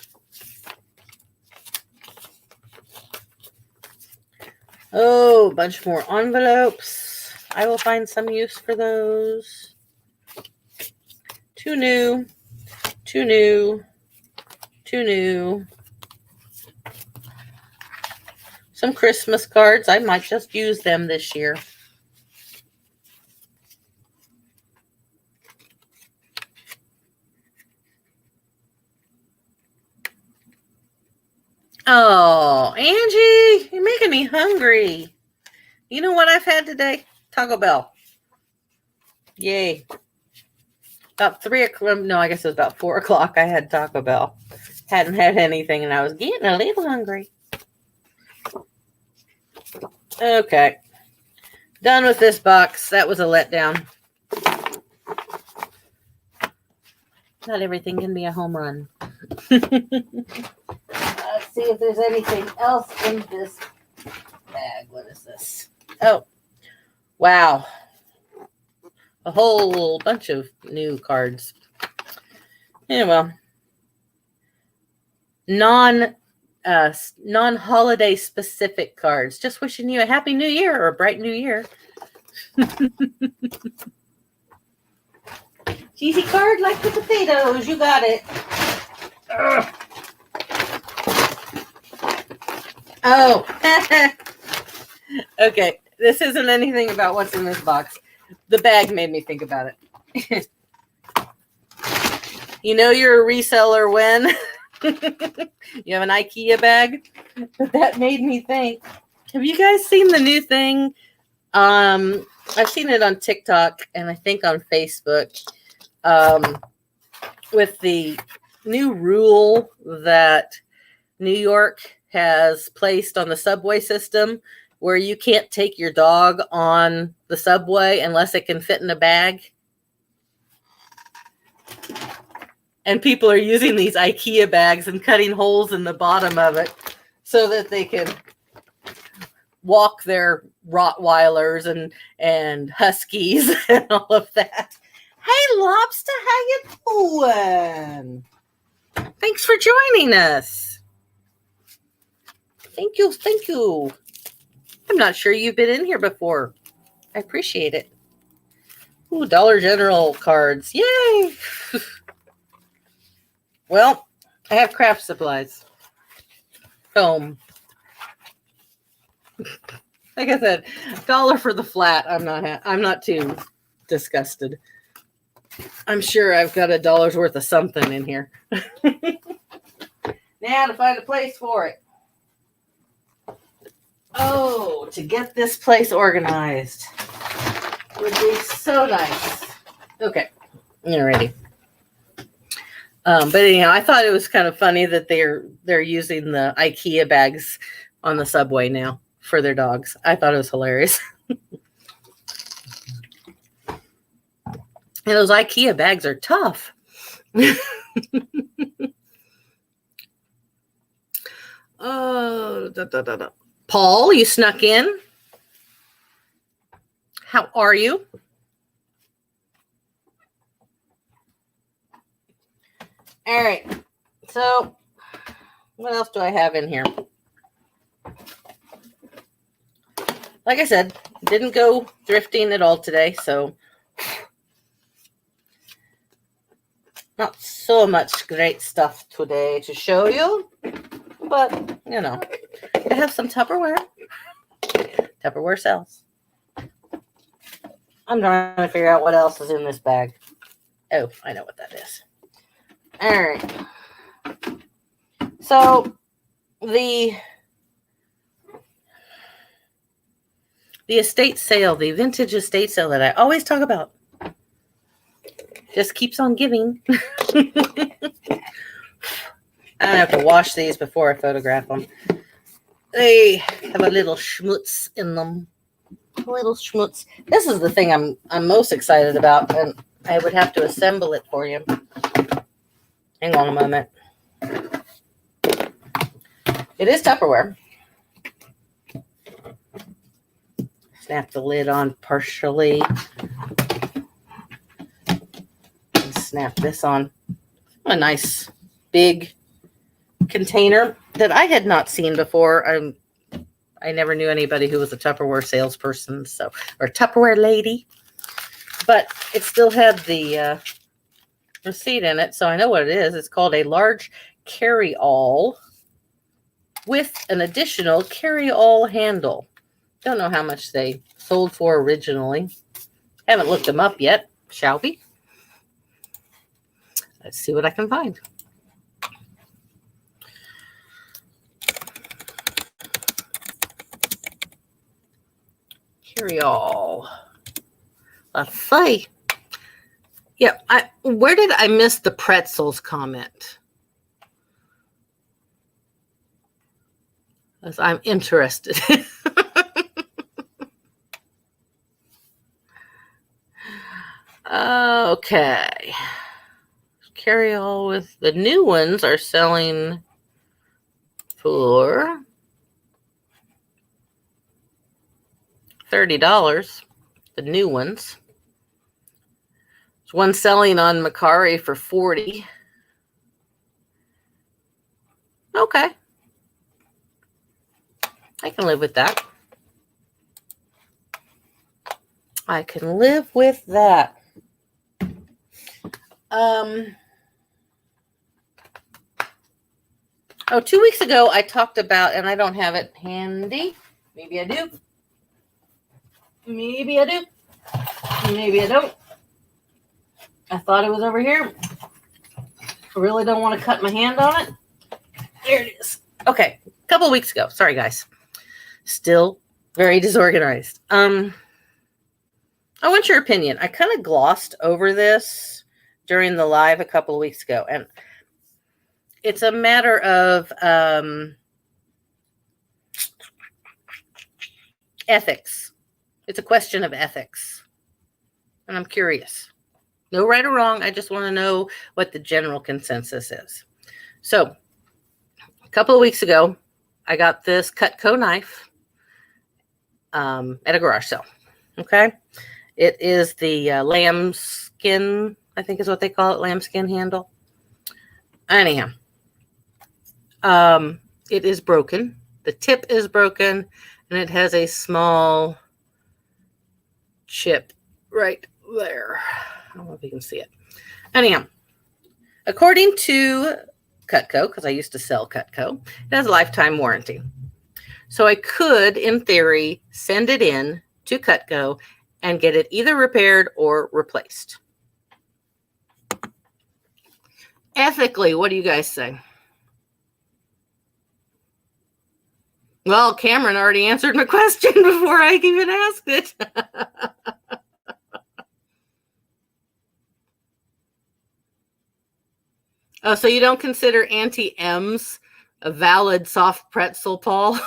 Oh, a bunch more envelopes. I will find some use for those. Two new. Some Christmas cards. I might just use them this year. Oh, Angie, you're making me hungry. You know what I've had today? Taco Bell. Yay. About 3 o'clock. No, I guess it was about 4 o'clock. I had Taco Bell. Hadn't had anything, and I was getting a little hungry. Okay. Done with this box. That was a letdown. Not everything can be a home run. Let's see if there's anything else in this bag. What is this? Oh, wow. A whole bunch of new cards. Yeah, well. Non-holiday specific cards. Just wishing you a happy new year or a bright new year. Cheesy card like the potatoes. You got it. Oh, okay. This isn't anything about what's in this box. The bag made me think about it. You know you're a reseller when you have an Ikea bag? But that made me think. Have you guys seen the new thing? I've seen it on TikTok and I think on Facebook. With the new rule that New York has placed on the subway system where you can't take your dog on the subway unless it can fit in a bag. And people are using these Ikea bags and cutting holes in the bottom of it so that they can walk their Rottweilers and Huskies and all of that. Hey, Lobster, how you doing? Thanks for joining us. Thank you, thank you. I'm not sure you've been in here before. I appreciate it. Ooh, Dollar General cards. Yay! Well, I have craft supplies. Foam. Like I said, $1 for the flat. I'm not too disgusted. I'm sure I've got $1 worth of something in here. Now to find a place for it. Oh, to get this place organized would be so nice. Okay, alrighty. But anyhow, I thought it was kind of funny that they're using the Ikea bags on the subway now for their dogs. I thought it was hilarious. And those Ikea bags are tough. Oh, Paul, you snuck in. How are you? All right. So, what else do I have in here? Like I said, didn't go thrifting at all today, so not so much great stuff today to show you, but, you know, I have some Tupperware. Tupperware sells. I'm trying to figure out what else is in this bag. Oh, I know what that is. All right. So, the estate sale, the vintage estate sale that I always talk about, just keeps on giving. I have to wash these before I photograph them. They have a little schmutz in them. A little schmutz. This is the thing I'm most excited about, and I would have to assemble it for you. Hang on a moment. It is Tupperware. Snap the lid on partially. And snap this on. A nice big container that I had not seen before. I never knew anybody who was a Tupperware salesperson, so, or Tupperware lady, but it still had the receipt in it, so I know what it is. It's called a large carry-all with an additional carry-all handle. Don't know how much they sold for originally. Haven't looked them up yet, shall we? Let's see what I can find. Carry-all. Let's see. Yeah, where did I miss the pretzels comment? Because I'm interested. Okay. Carry-all with the new ones are selling for $30. The new ones. There's one selling on Macari for $40. Okay. I can live with that. I can live with that. Oh, 2 weeks ago I talked about, and I don't have it handy. Maybe I do. Maybe I do. Maybe I don't. I thought it was over here. I really don't want to cut my hand on it. There it is. Okay, a couple weeks ago. Sorry, guys. Still very disorganized. I want your opinion. I kind of glossed over this during the live a couple of weeks ago, and it's a matter of ethics. It's a question of ethics, and I'm curious. No right or wrong. I just want to know what the general consensus is. So, a couple of weeks ago, I got this Cutco knife at a garage sale. Okay. It is the lambskin, I think is what they call it, lambskin handle. Anyhow, it is broken. The tip is broken, and it has a small chip right there. I don't know if you can see it. Anyhow, according to Cutco, because I used to sell Cutco, it has a lifetime warranty. So I could, in theory, send it in to Cutco and get it either repaired or replaced. Ethically, what do you guys say? Well, Cameron already answered my question before I even asked it. Oh, so you don't consider Auntie M's a valid soft pretzel, Paul?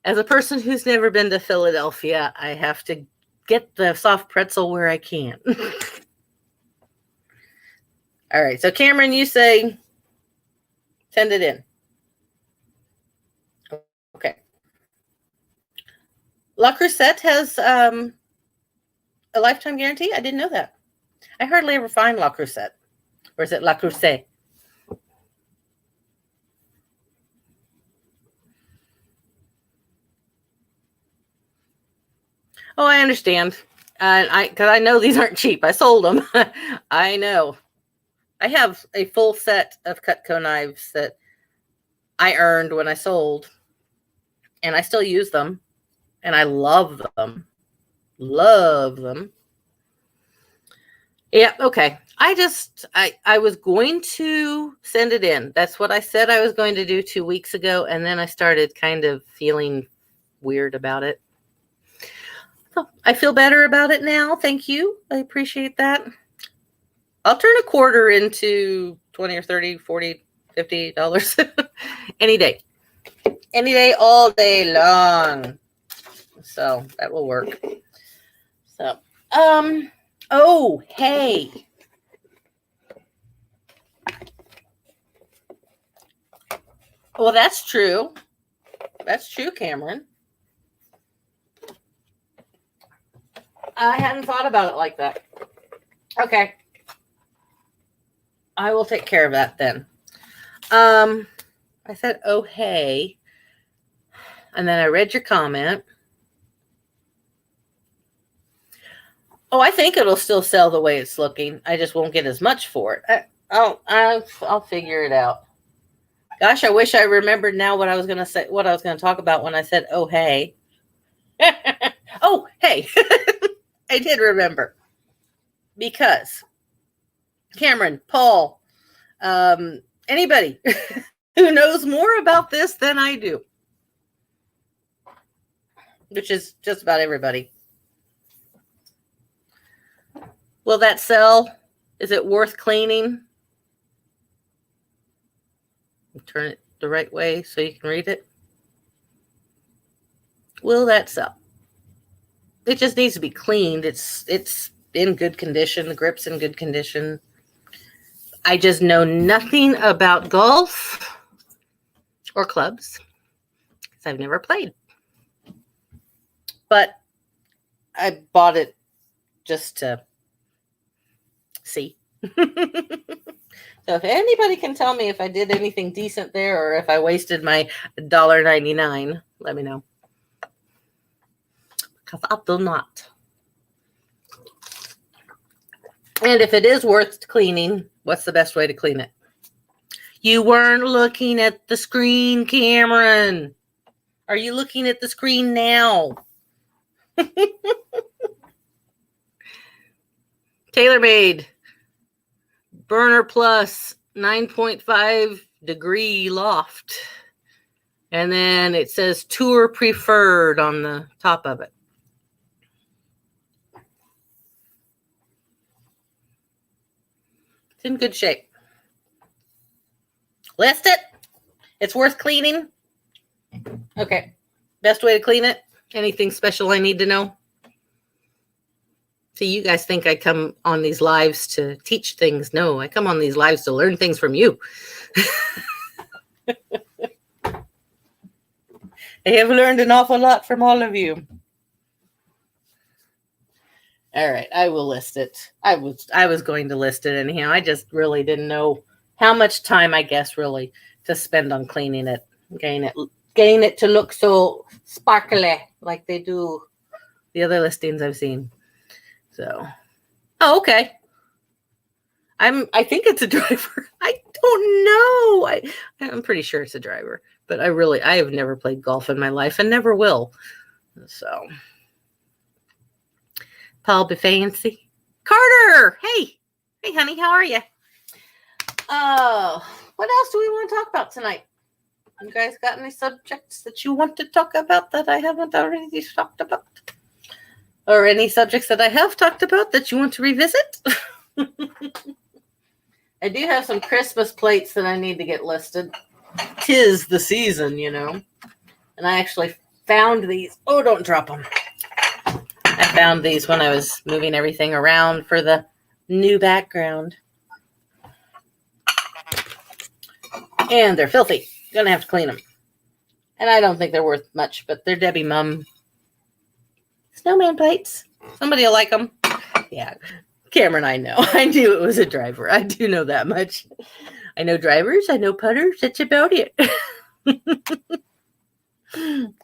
As a person who's never been to Philadelphia, I have to get the soft pretzel where I can. All right, so Cameron, you say send it in. Okay. La Crusette has a lifetime guarantee? I didn't know that. I hardly ever find La Crusette. Or is it La Crusette? Oh, I understand. Because I know these aren't cheap. I sold them. I know. I have a full set of Cutco knives that I earned when I sold, and I still use them, and I love them. Love them. Yeah, okay. I was going to send it in. That's what I said I was going to do 2 weeks ago, and then I started kind of feeling weird about it. So I feel better about it now. Thank you. I appreciate that. I'll turn a quarter into 20 or 30, 40, $50 any day. Any day, all day long. So that will work. So, oh, hey. Well, that's true. That's true, Cameron. I hadn't thought about it like that. Okay. I will take care of that then. I said, oh, hey. And then I read your comment. Oh, I think it'll still sell the way it's looking. I just won't get as much for it. I'll figure it out. Gosh, I wish I remembered now what I was going to say, what I was going to talk about when I said, oh, hey. Oh, hey. I did remember. Because Cameron, Paul, anybody who knows more about this than I do, which is just about everybody. Will that sell? Is it worth cleaning? Turn it the right way so you can read it. Will that sell? It just needs to be cleaned. It's in good condition. The grip's in good condition. I just know nothing about golf or clubs because I've never played. But I bought it just to see. So if anybody can tell me if I did anything decent there or if I wasted my $1.99, let me know. Because I do not. And if it is worth cleaning, what's the best way to clean it? You weren't looking at the screen, Cameron. Are you looking at the screen now? TaylorMade Burner Plus 9.5 degree loft. And then it says Tour Preferred on the top of it. It's in good shape. List it. It's worth cleaning. Okay. Best way to clean it? Anything special I need to know? See, you guys think I come on these lives to teach things. No, I come on these lives to learn things from you. I have learned an awful lot from all of you. All right, I will list it. I was going to list it anyhow. I just really didn't know how much time, I guess, really to spend on cleaning it, getting it to look so sparkly like they do the other listings I've seen. So, oh, okay. I think it's a driver. I don't know. I'm pretty sure it's a driver, but I have never played golf in my life and never will. So, Paul be fancy. Carter, hey, honey, how are you? What else do we want to talk about tonight? You guys got any subjects that you want to talk about that I haven't already talked about? Or any subjects that I have talked about that you want to revisit? I do have some Christmas plates that I need to get listed. 'Tis the season, you know. And I actually found these. Oh, don't drop them. I found these when I was moving everything around for the new background. And they're filthy. Gonna have to clean them. And I don't think they're worth much, but they're Debbie Mum snowman plates. Somebody will like them. Yeah. Cameron, I know. I knew it was a driver. I do know that much. I know drivers. I know putters. That's about it.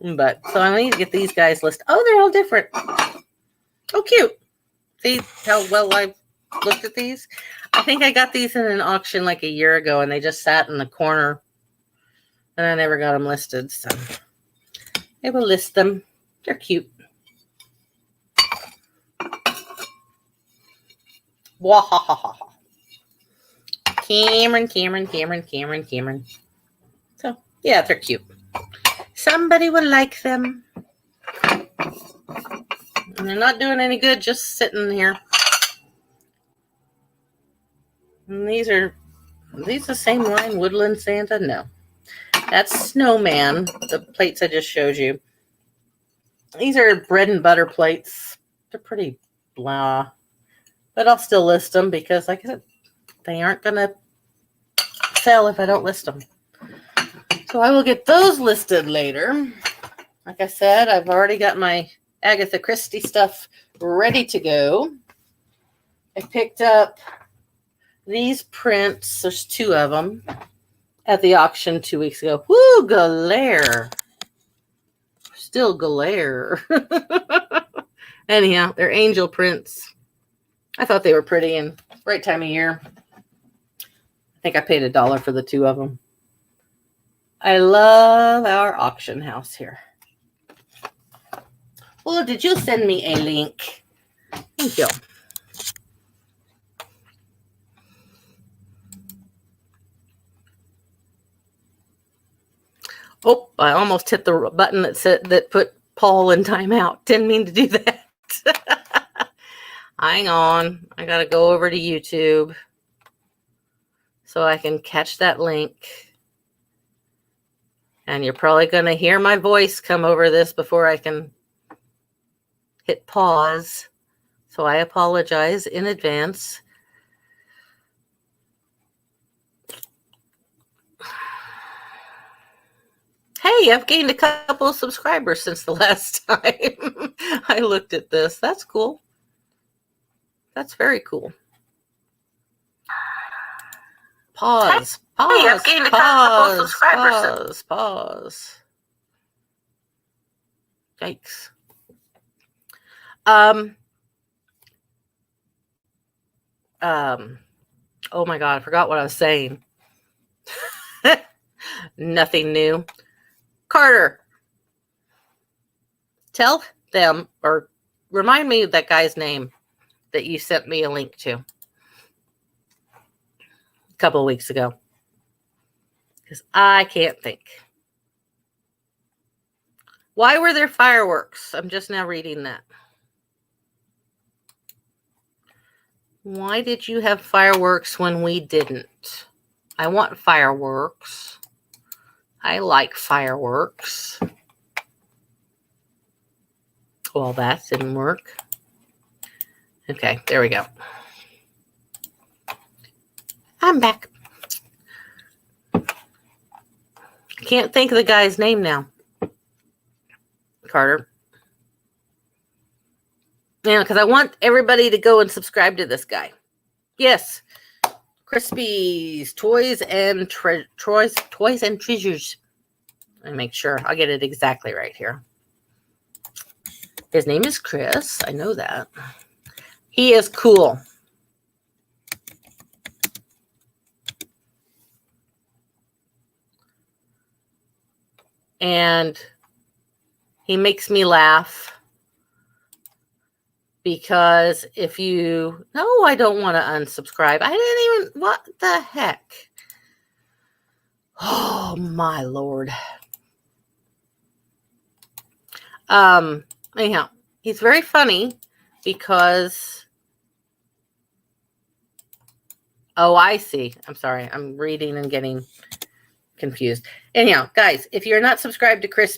But, so I need to get these guys listed. Oh, they're all different. Oh, cute. See how well I've looked at these? I think I got these in an auction like a year ago, and they just sat in the corner. And I never got them listed, so I will list them. They're cute. Wahahaha. Cameron. So, yeah, they're cute. Somebody will like them. And they're not doing any good just sitting here. And these the same line, Woodland Santa? No. That's Snowman, the plates I just showed you. These are bread and butter plates. They're pretty blah. But I'll still list them because, like I said, they aren't going to sell if I don't list them. So I will get those listed later. Like I said, I've already got my Agatha Christie stuff ready to go. I picked up these prints. There's 2 of them at the auction 2 weeks ago. Woo, galore. Still galore. Anyhow, they're angel prints. I thought they were pretty and right time of year. I think I paid $1 for the 2 of them. I love our auction house here. Oh, did you send me a link? Thank you. Oh, I almost hit the button that put Paul in timeout. Didn't mean to do that. Hang on. I got to go over to YouTube so I can catch that link. And you're probably going to hear my voice come over this before I can hit pause. So I apologize in advance. Hey, I've gained a couple of subscribers since the last time I looked at this. That's cool. That's very cool. Pause. Pause. Hey, I've gained a couple of subscribers. Pause. Yikes. Oh my God, I forgot what I was saying. Nothing new. Carter, tell them or remind me of that guy's name that you sent me a link to a couple of weeks ago. Because I can't think. Why were there fireworks? I'm just now reading that. Why did you have fireworks when we didn't? I want fireworks. I like fireworks. Well, that didn't work. Okay, there we go. I'm back. Can't think of the guy's name now. Carter. Yeah, because I want everybody to go and subscribe to this guy. Yes. Crispy's Toys and Treasures. I make sure I'll get it exactly right here. His name is Chris. I know that. He is cool. And he makes me laugh because if you... No, I don't want to unsubscribe. I didn't even... What the heck? Oh, my Lord. Anyhow, he's very funny because... Oh, I see. I'm sorry. I'm reading and getting confused. Anyhow, guys, if you're not subscribed to Chris,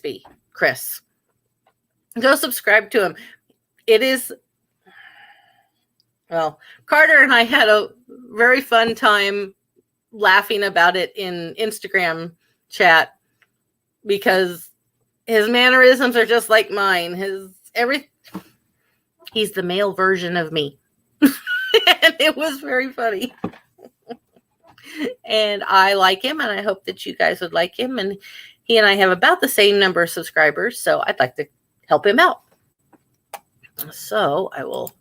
go subscribe to him. It is... Well, Carter and I had a very fun time laughing about it in Instagram chat because his mannerisms are just like mine. He's the male version of me. And it was very funny. And I like him, and I hope that you guys would like him. And he and I have about the same number of subscribers, so I'd like to help him out. So I will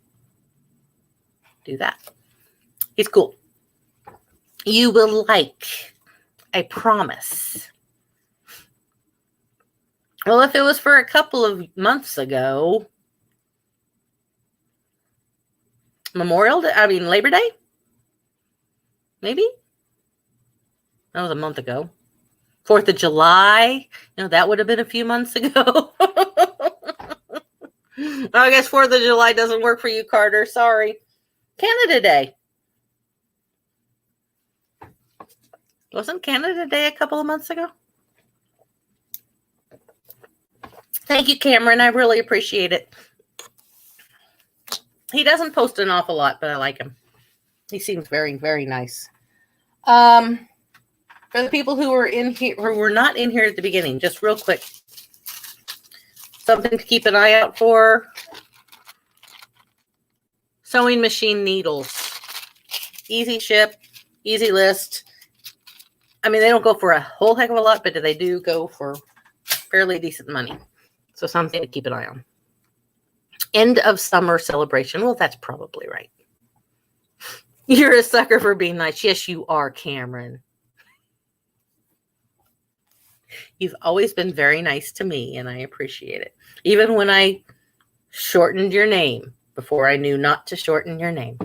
do that. He's cool. You will like. I promise. Well, if it was for a couple of months ago, Labor Day? Maybe? That was a month ago. 4th of July? That would have been a few months ago. I guess 4th of July doesn't work for you, Carter. Sorry. Canada Day. Wasn't Canada Day a couple of months ago? Thank you, Cameron. I really appreciate it. He doesn't post an awful lot, but I like him. He seems very, very nice. For the people who were in here, who were not in here at the beginning, just real quick, something to keep an eye out for. Sewing machine needles. Easy ship, easy list. I mean, they don't go for a whole heck of a lot, but they do go for fairly decent money. So something to keep an eye on. End of summer celebration. Well, that's probably right. You're a sucker for being nice. Yes, you are, Cameron. You've always been very nice to me, and I appreciate it. Even when I shortened your name before I knew not to shorten your name.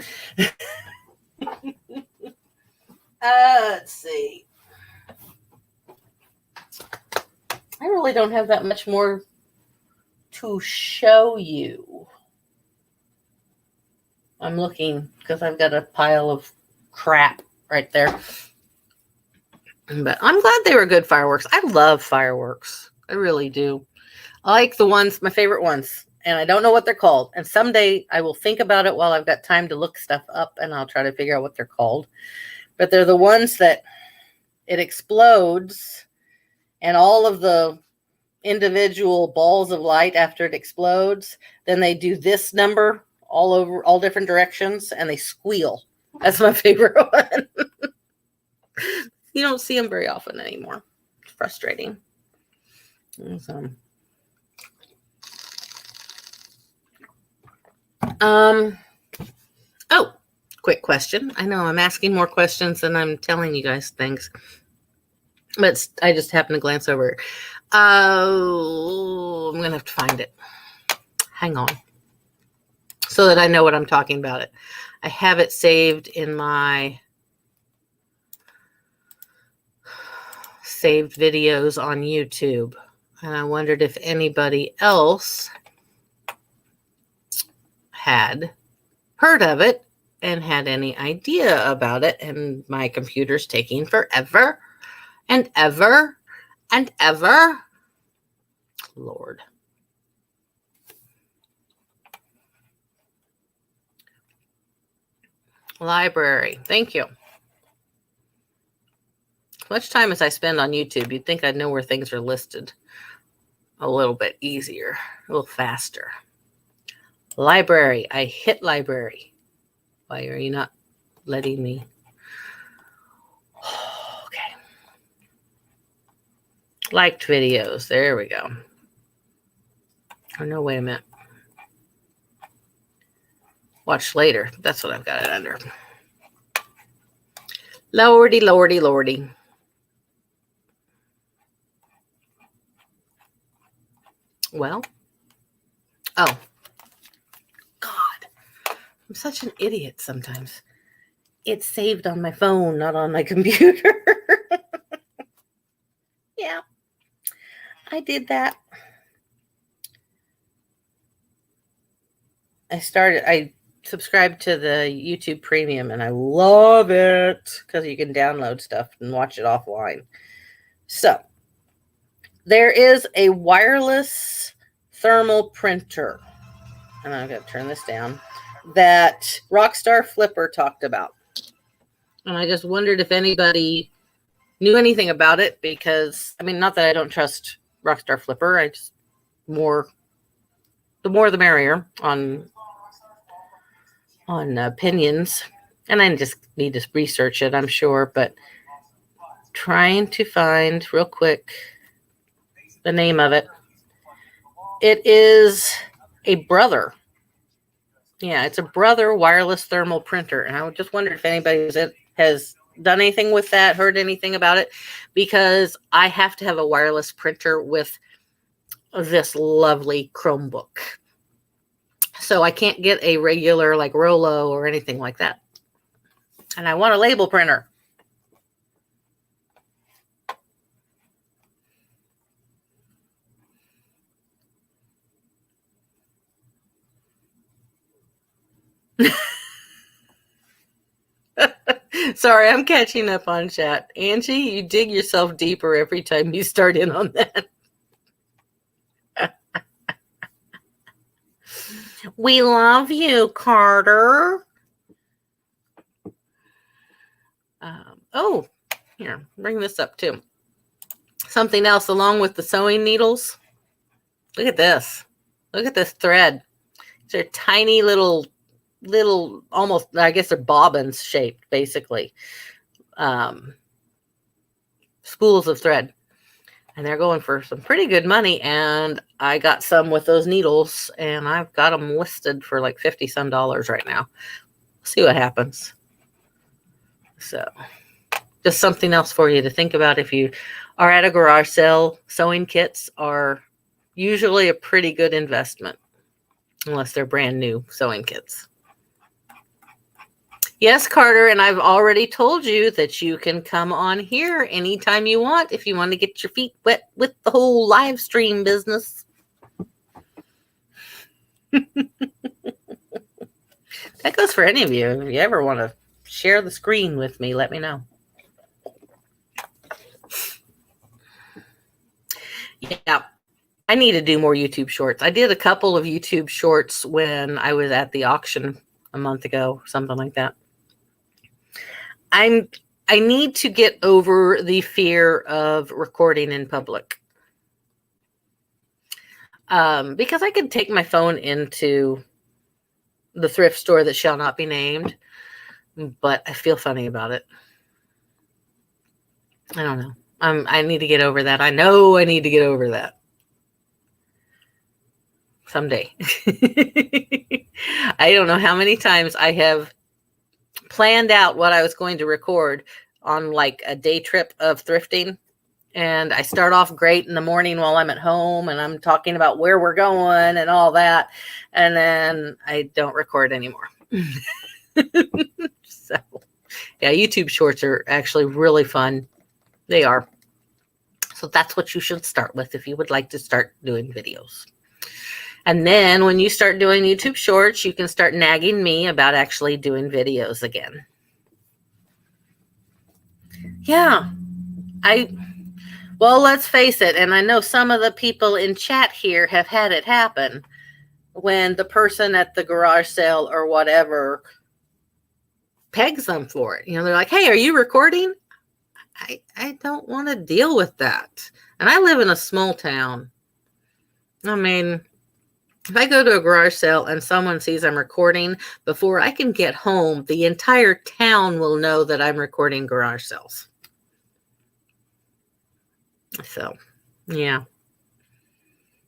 Let's see. I really don't have that much more to show you. I'm looking because I've got a pile of crap right there. But I'm glad they were good fireworks. I love fireworks. I really do. I like the ones, my favorite ones. And I don't know what they're called. And someday I will think about it while I've got time to look stuff up. And I'll try to figure out what they're called. But they're the ones that it explodes. And all of the individual balls of light after it explodes. Then they do this number all over, all different directions. And they squeal. That's my favorite one. You don't see them very often anymore. It's frustrating. Oh, quick question. I know I'm asking more questions than I'm telling you guys things, but I just happened to glance over it. I'm going to have to find it. Hang on. So that I know what I'm talking about it. I have it saved in my saved videos on YouTube. And I wondered if anybody else had heard of it and had any idea about it. And my computer's taking forever and ever and ever. Lord. Library. Thank you. Much time as I spend on YouTube, you'd think I'd know where things are listed a little bit easier, a little faster. Library. I hit library. Why are you not letting me? Okay. Liked videos. There we go. Oh, no, wait a minute. Watch later. That's what I've got it under. Lordy, lordy, lordy. Well. Oh. God. I'm such an idiot sometimes. It's saved on my phone, not on my computer. Yeah. I did that. I subscribed to the YouTube Premium, and I love it because you can download stuff and watch it offline. So, there is a wireless thermal printer, and I've got to turn this down, that Rockstar Flipper talked about. And I just wondered if anybody knew anything about it, because, I mean, not that I don't trust Rockstar Flipper, I just the more the merrier on opinions, and I just need to research it, I'm sure, but trying to find real quick the name of it. It is a Brother. Yeah, it's a Brother wireless thermal printer, and I just wondered if anybody has done anything with that, heard anything about it, because I have to have a wireless printer with this lovely Chromebook. So I can't get a regular like Rollo or anything like that. And I want a label printer. Sorry, I'm catching up on chat. Angie, you dig yourself deeper every time you start in on that. We love you, Carter. Oh, here, bring this up too. Something else along with the sewing needles. Look at this. Look at this thread. These are tiny little, almost, I guess they're bobbins shaped, basically. Spools of thread. And they're going for some pretty good money. And I got some with those needles, and I've got them listed for like $50 some right now. See what happens. So, just something else for you to think about if you are at a garage sale. Sewing kits are usually a pretty good investment, unless they're brand new sewing kits. Yes, Carter, and I've already told you that you can come on here anytime you want if you want to get your feet wet with the whole live stream business. That goes for any of you. If you ever want to share the screen with me, let me know. Yeah, I need to do more YouTube shorts. I did a couple of YouTube shorts when I was at the auction a month ago, something like that. I need to get over the fear of recording in public. Because I could take my phone into the thrift store that shall not be named, but I feel funny about it. I don't know. I need to get over that. I know I need to get over that someday. I don't know how many times I have planned out what I was going to record on like a day trip of thrifting. And I start off great in the morning while I'm at home and I'm talking about where we're going and all that. And then I don't record anymore. So, yeah, YouTube shorts are actually really fun. They are. So that's what you should start with if you would like to start doing videos. And then when you start doing YouTube shorts, you can start nagging me about actually doing videos again. Yeah, well, let's face it. And I know some of the people in chat here have had it happen when the person at the garage sale or whatever pegs them for it. You know, they're like, hey, are you recording? I don't want to deal with that. And I live in a small town. I mean, if I go to a garage sale and someone sees I'm recording, before I can get home, the entire town will know that I'm recording garage sales. So, yeah.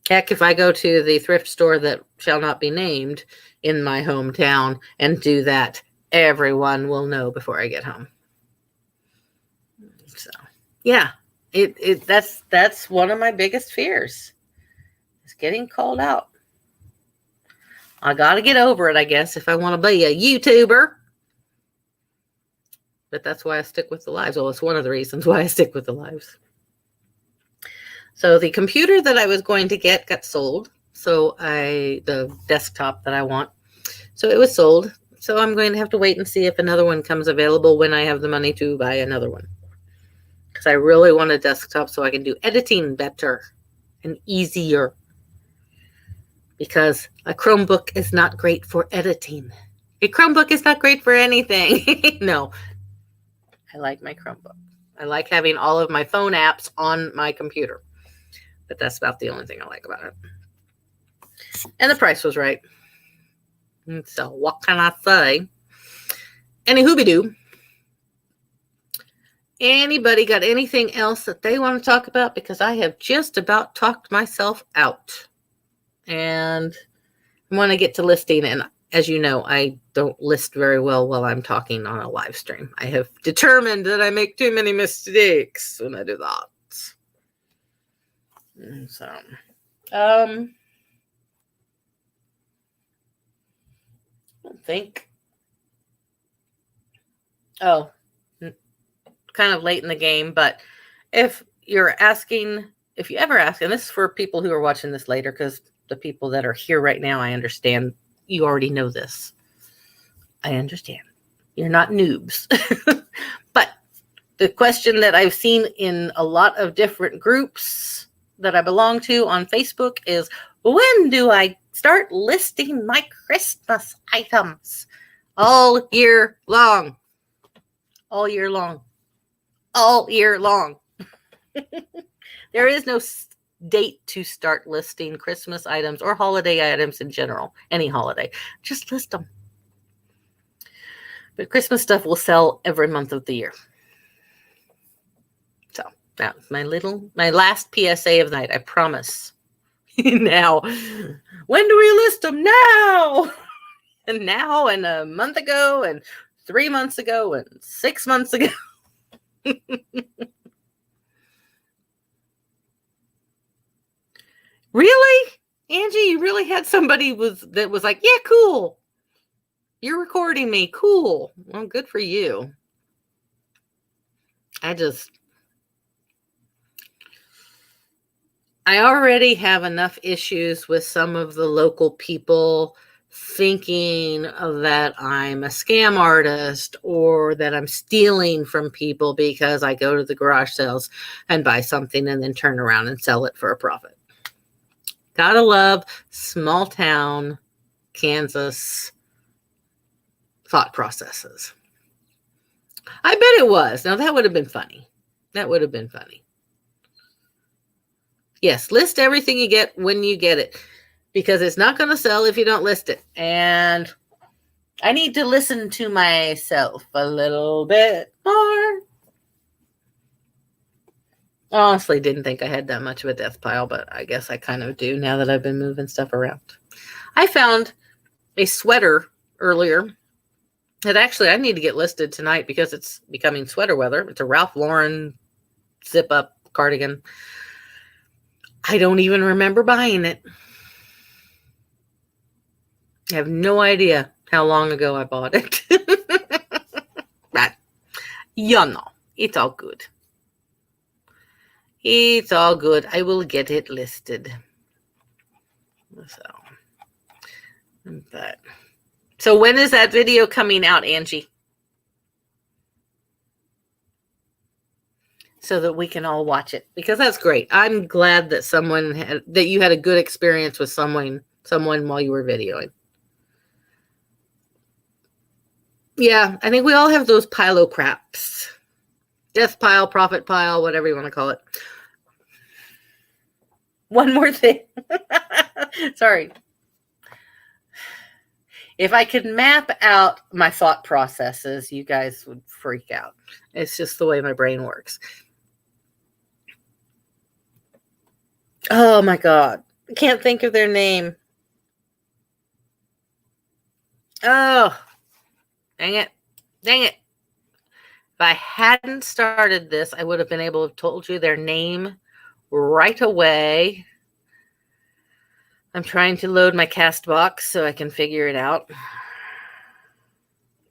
Heck, if I go to the thrift store that shall not be named in my hometown and do that, everyone will know before I get home. So, yeah, that's one of my biggest fears. Is getting called out. I got to get over it, I guess, if I want to be a YouTuber. But that's why I stick with the lives. Well, it's one of the reasons why I stick with the lives. So the computer that I was going to get got sold. So the desktop that I want. So it was sold. So I'm going to have to wait and see if another one comes available when I have the money to buy another one. Because I really want a desktop so I can do editing better and easier. Because a Chromebook is not great for editing. A Chromebook is not great for anything. No. I like my Chromebook. I like having all of my phone apps on my computer. But that's about the only thing I like about it. And the price was right. And so what can I say? Anywho-be-doo. Anybody got anything else that they want to talk about? Because I have just about talked myself out. And I want to get to listing. And as you know, I don't list very well while I'm talking on a live stream. I have determined that I make too many mistakes when I do that. So, I don't think. Oh, kind of late in the game, but if you ever ask, and this is for people who are watching this later, because the people that are here right now, I understand you already know this. I understand. You're not noobs. But the question that I've seen in a lot of different groups that I belong to on Facebook is, when do I start listing my Christmas items? All year long. All year long. All year long. There is no date to start listing Christmas items or holiday items in general. Any holiday. Just list them. But Christmas stuff will sell every month of the year. So that's my last PSA of the night. I promise. Now, when do we list them? Now! And now, and a month ago, and 3 months ago, and 6 months ago. Really? Angie, you really had somebody that was like, yeah, cool. You're recording me. Cool. Well, good for you. I already have enough issues with some of the local people thinking that I'm a scam artist or that I'm stealing from people because I go to the garage sales and buy something and then turn around and sell it for a profit. Gotta love small town Kansas thought processes. I bet it was. Now that would have been funny. That would have been funny. Yes, list everything you get when you get it, because it's not going to sell if you don't list it. And I need to listen to myself a little bit more. Honestly, didn't think I had that much of a death pile, but I guess I kind of do now that I've been moving stuff around. I found a sweater earlier And actually, I need to get listed tonight because it's becoming sweater weather. It's a Ralph Lauren zip-up cardigan. I don't even remember buying it. I have no idea how long ago I bought it. But, it's all good. It's all good. I will get it listed. So when is that video coming out, Angie? So that we can all watch it, because that's great. I'm glad that you had a good experience with someone while you were videoing. Yeah, I think we all have those pile of craps. Death pile, profit pile, whatever you want to call it. One more thing. Sorry. If I could map out my thought processes, you guys would freak out. It's just the way my brain works. Oh my God. I can't think of their name. Oh, dang it. Dang it. If I hadn't started this, I would have been able to have told you their name right away. I'm trying to load my Castbox so I can figure it out.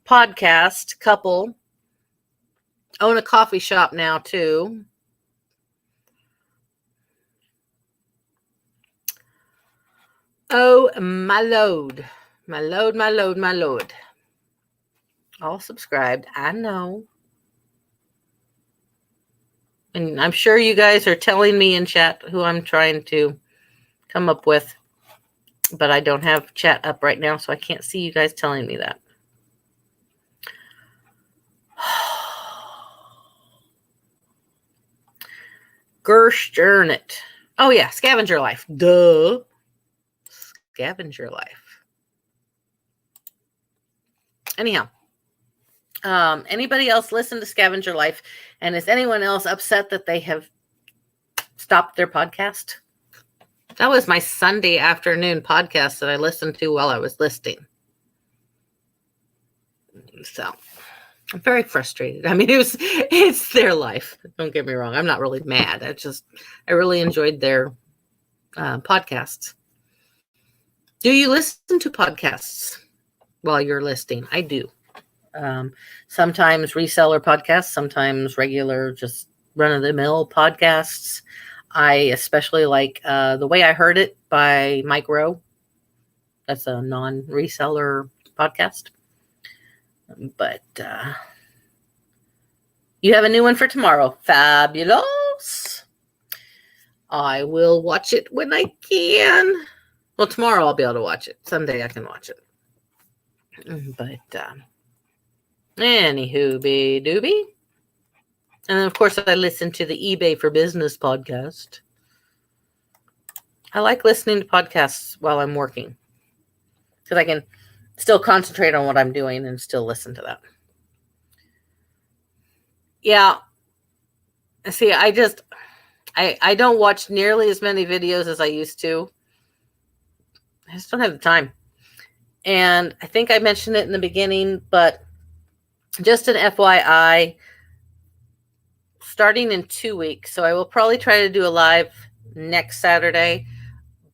Podcast couple. Own a coffee shop now too. Oh, my load. My load, my load, my load. All subscribed. I know. And I'm sure you guys are telling me in chat who I'm trying to come up with. But I don't have chat up right now, so I can't see you guys telling me that. Gersternit. Oh, yeah. Scavenger Life. Duh. Scavenger Life. Anyhow. Anybody else listen to Scavenger Life? And is anyone else upset that they have stopped their podcast? That was my Sunday afternoon podcast that I listened to while I was listing. So I'm very frustrated. I mean, it's their life. Don't get me wrong. I'm not really mad. I really enjoyed their podcasts. Do you listen to podcasts while you're listing? I do. Sometimes reseller podcasts, sometimes regular, just run-of-the-mill podcasts. I especially like The Way I Heard It by Mike Rowe. That's a non-reseller podcast. But you have a new one for tomorrow. Fabulous. I will watch it when I can. Well, tomorrow I'll be able to watch it. Someday I can watch it. But anywho, be doobie. And then, of course, I listen to the eBay for Business podcast. I like listening to podcasts while I'm working because I can still concentrate on what I'm doing and still listen to that. Yeah. See, I don't watch nearly as many videos as I used to. I just don't have the time. And I think I mentioned it in the beginning, but just an FYI, starting in 2 weeks. So I will probably try to do a live next Saturday,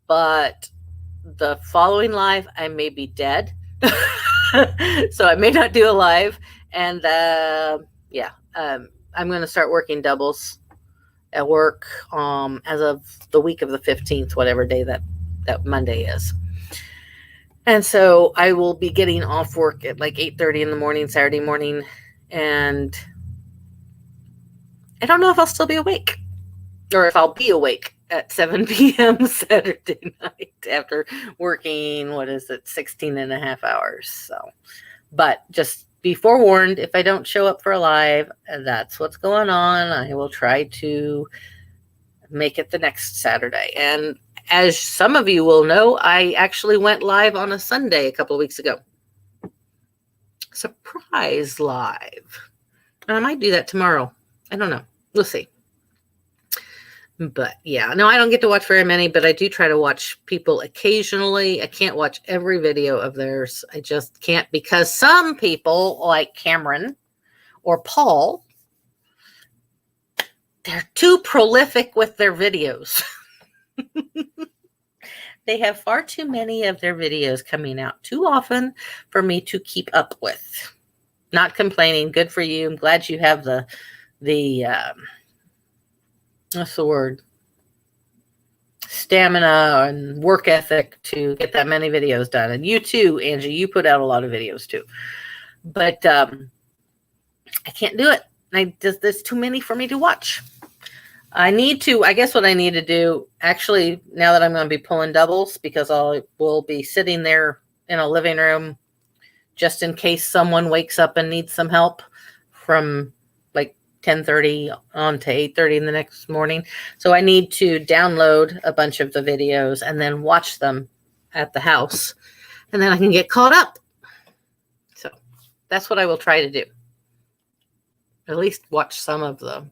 but the following live, I may be dead. So I may not do a live. And I'm going to start working doubles at work as of the week of the 15th, whatever day that Monday is. And so I will be getting off work at like 8:30 in the morning, Saturday morning. And I don't know if I'll still be awake or if I'll be awake at 7 p.m. Saturday night after working, 16 and a half hours. So, but just be forewarned, if I don't show up for a live, that's what's going on. I will try to make it the next Saturday. And as some of you will know, I actually went live on a Sunday a couple of weeks ago. Surprise live. And I might do that tomorrow. I don't know. We'll see. But yeah, no, I don't get to watch very many, but I do try to watch people occasionally. I can't watch every video of theirs. I just can't, because some people like Cameron or Paul, they're too prolific with their videos. They have far too many of their videos coming out too often for me to keep up with. Not complaining. Good for you. I'm glad you have the what's the word? Stamina and work ethic to get that many videos done. And you too, Angie, you put out a lot of videos too. But I can't do it. There's too many for me to watch. I guess what I need to do, actually, now that I'm going to be pulling doubles, because I will be sitting there in a living room just in case someone wakes up and needs some help from like 10:30 on to 8:30 in the next morning. So I need to download a bunch of the videos and then watch them at the house. And then I can get caught up. So that's what I will try to do. At least watch some of the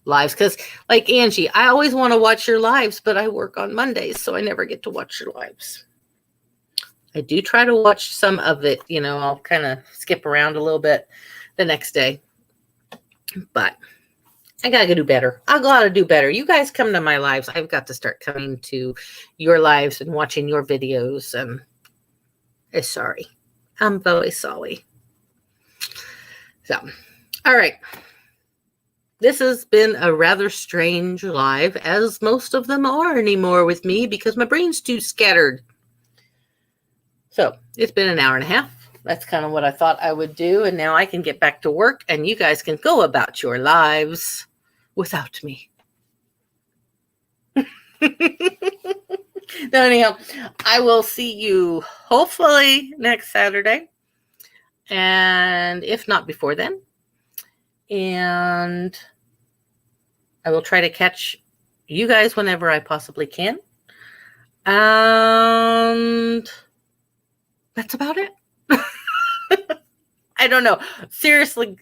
lives. Because like Angie, I always want to watch your lives, but I work on Mondays, so I never get to watch your lives. I do try to watch some of it. I'll kind of skip around a little bit the next day. But I got to do better. I got to do better. You guys come to my lives. I've got to start coming to your lives and watching your videos. And sorry. I'm very sorry. So, all right. This has been a rather strange live, as most of them are anymore with me, because my brain's too scattered. So it's been an hour and a half. That's kind of what I thought I would do. And now I can get back to work and you guys can go about your lives without me. No, anyhow, I will see you hopefully next Saturday. And if not before then. And I will try to catch you guys whenever I possibly can. And that's about it. I don't know. Seriously,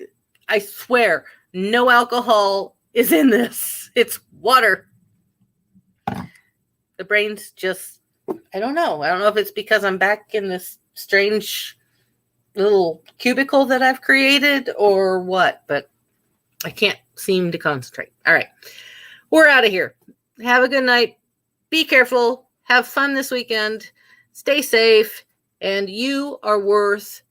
I swear, no alcohol is in this. It's water. The brain's just, I don't know. I don't know if it's because I'm back in this strange little cubicle that I've created or what, but I can't seem to concentrate. All right. We're out of here. Have a good night. Be careful. Have fun this weekend. Stay safe. And you are worth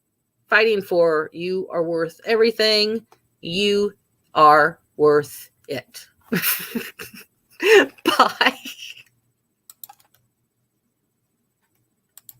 fighting for. You are worth everything. You are worth it. Bye.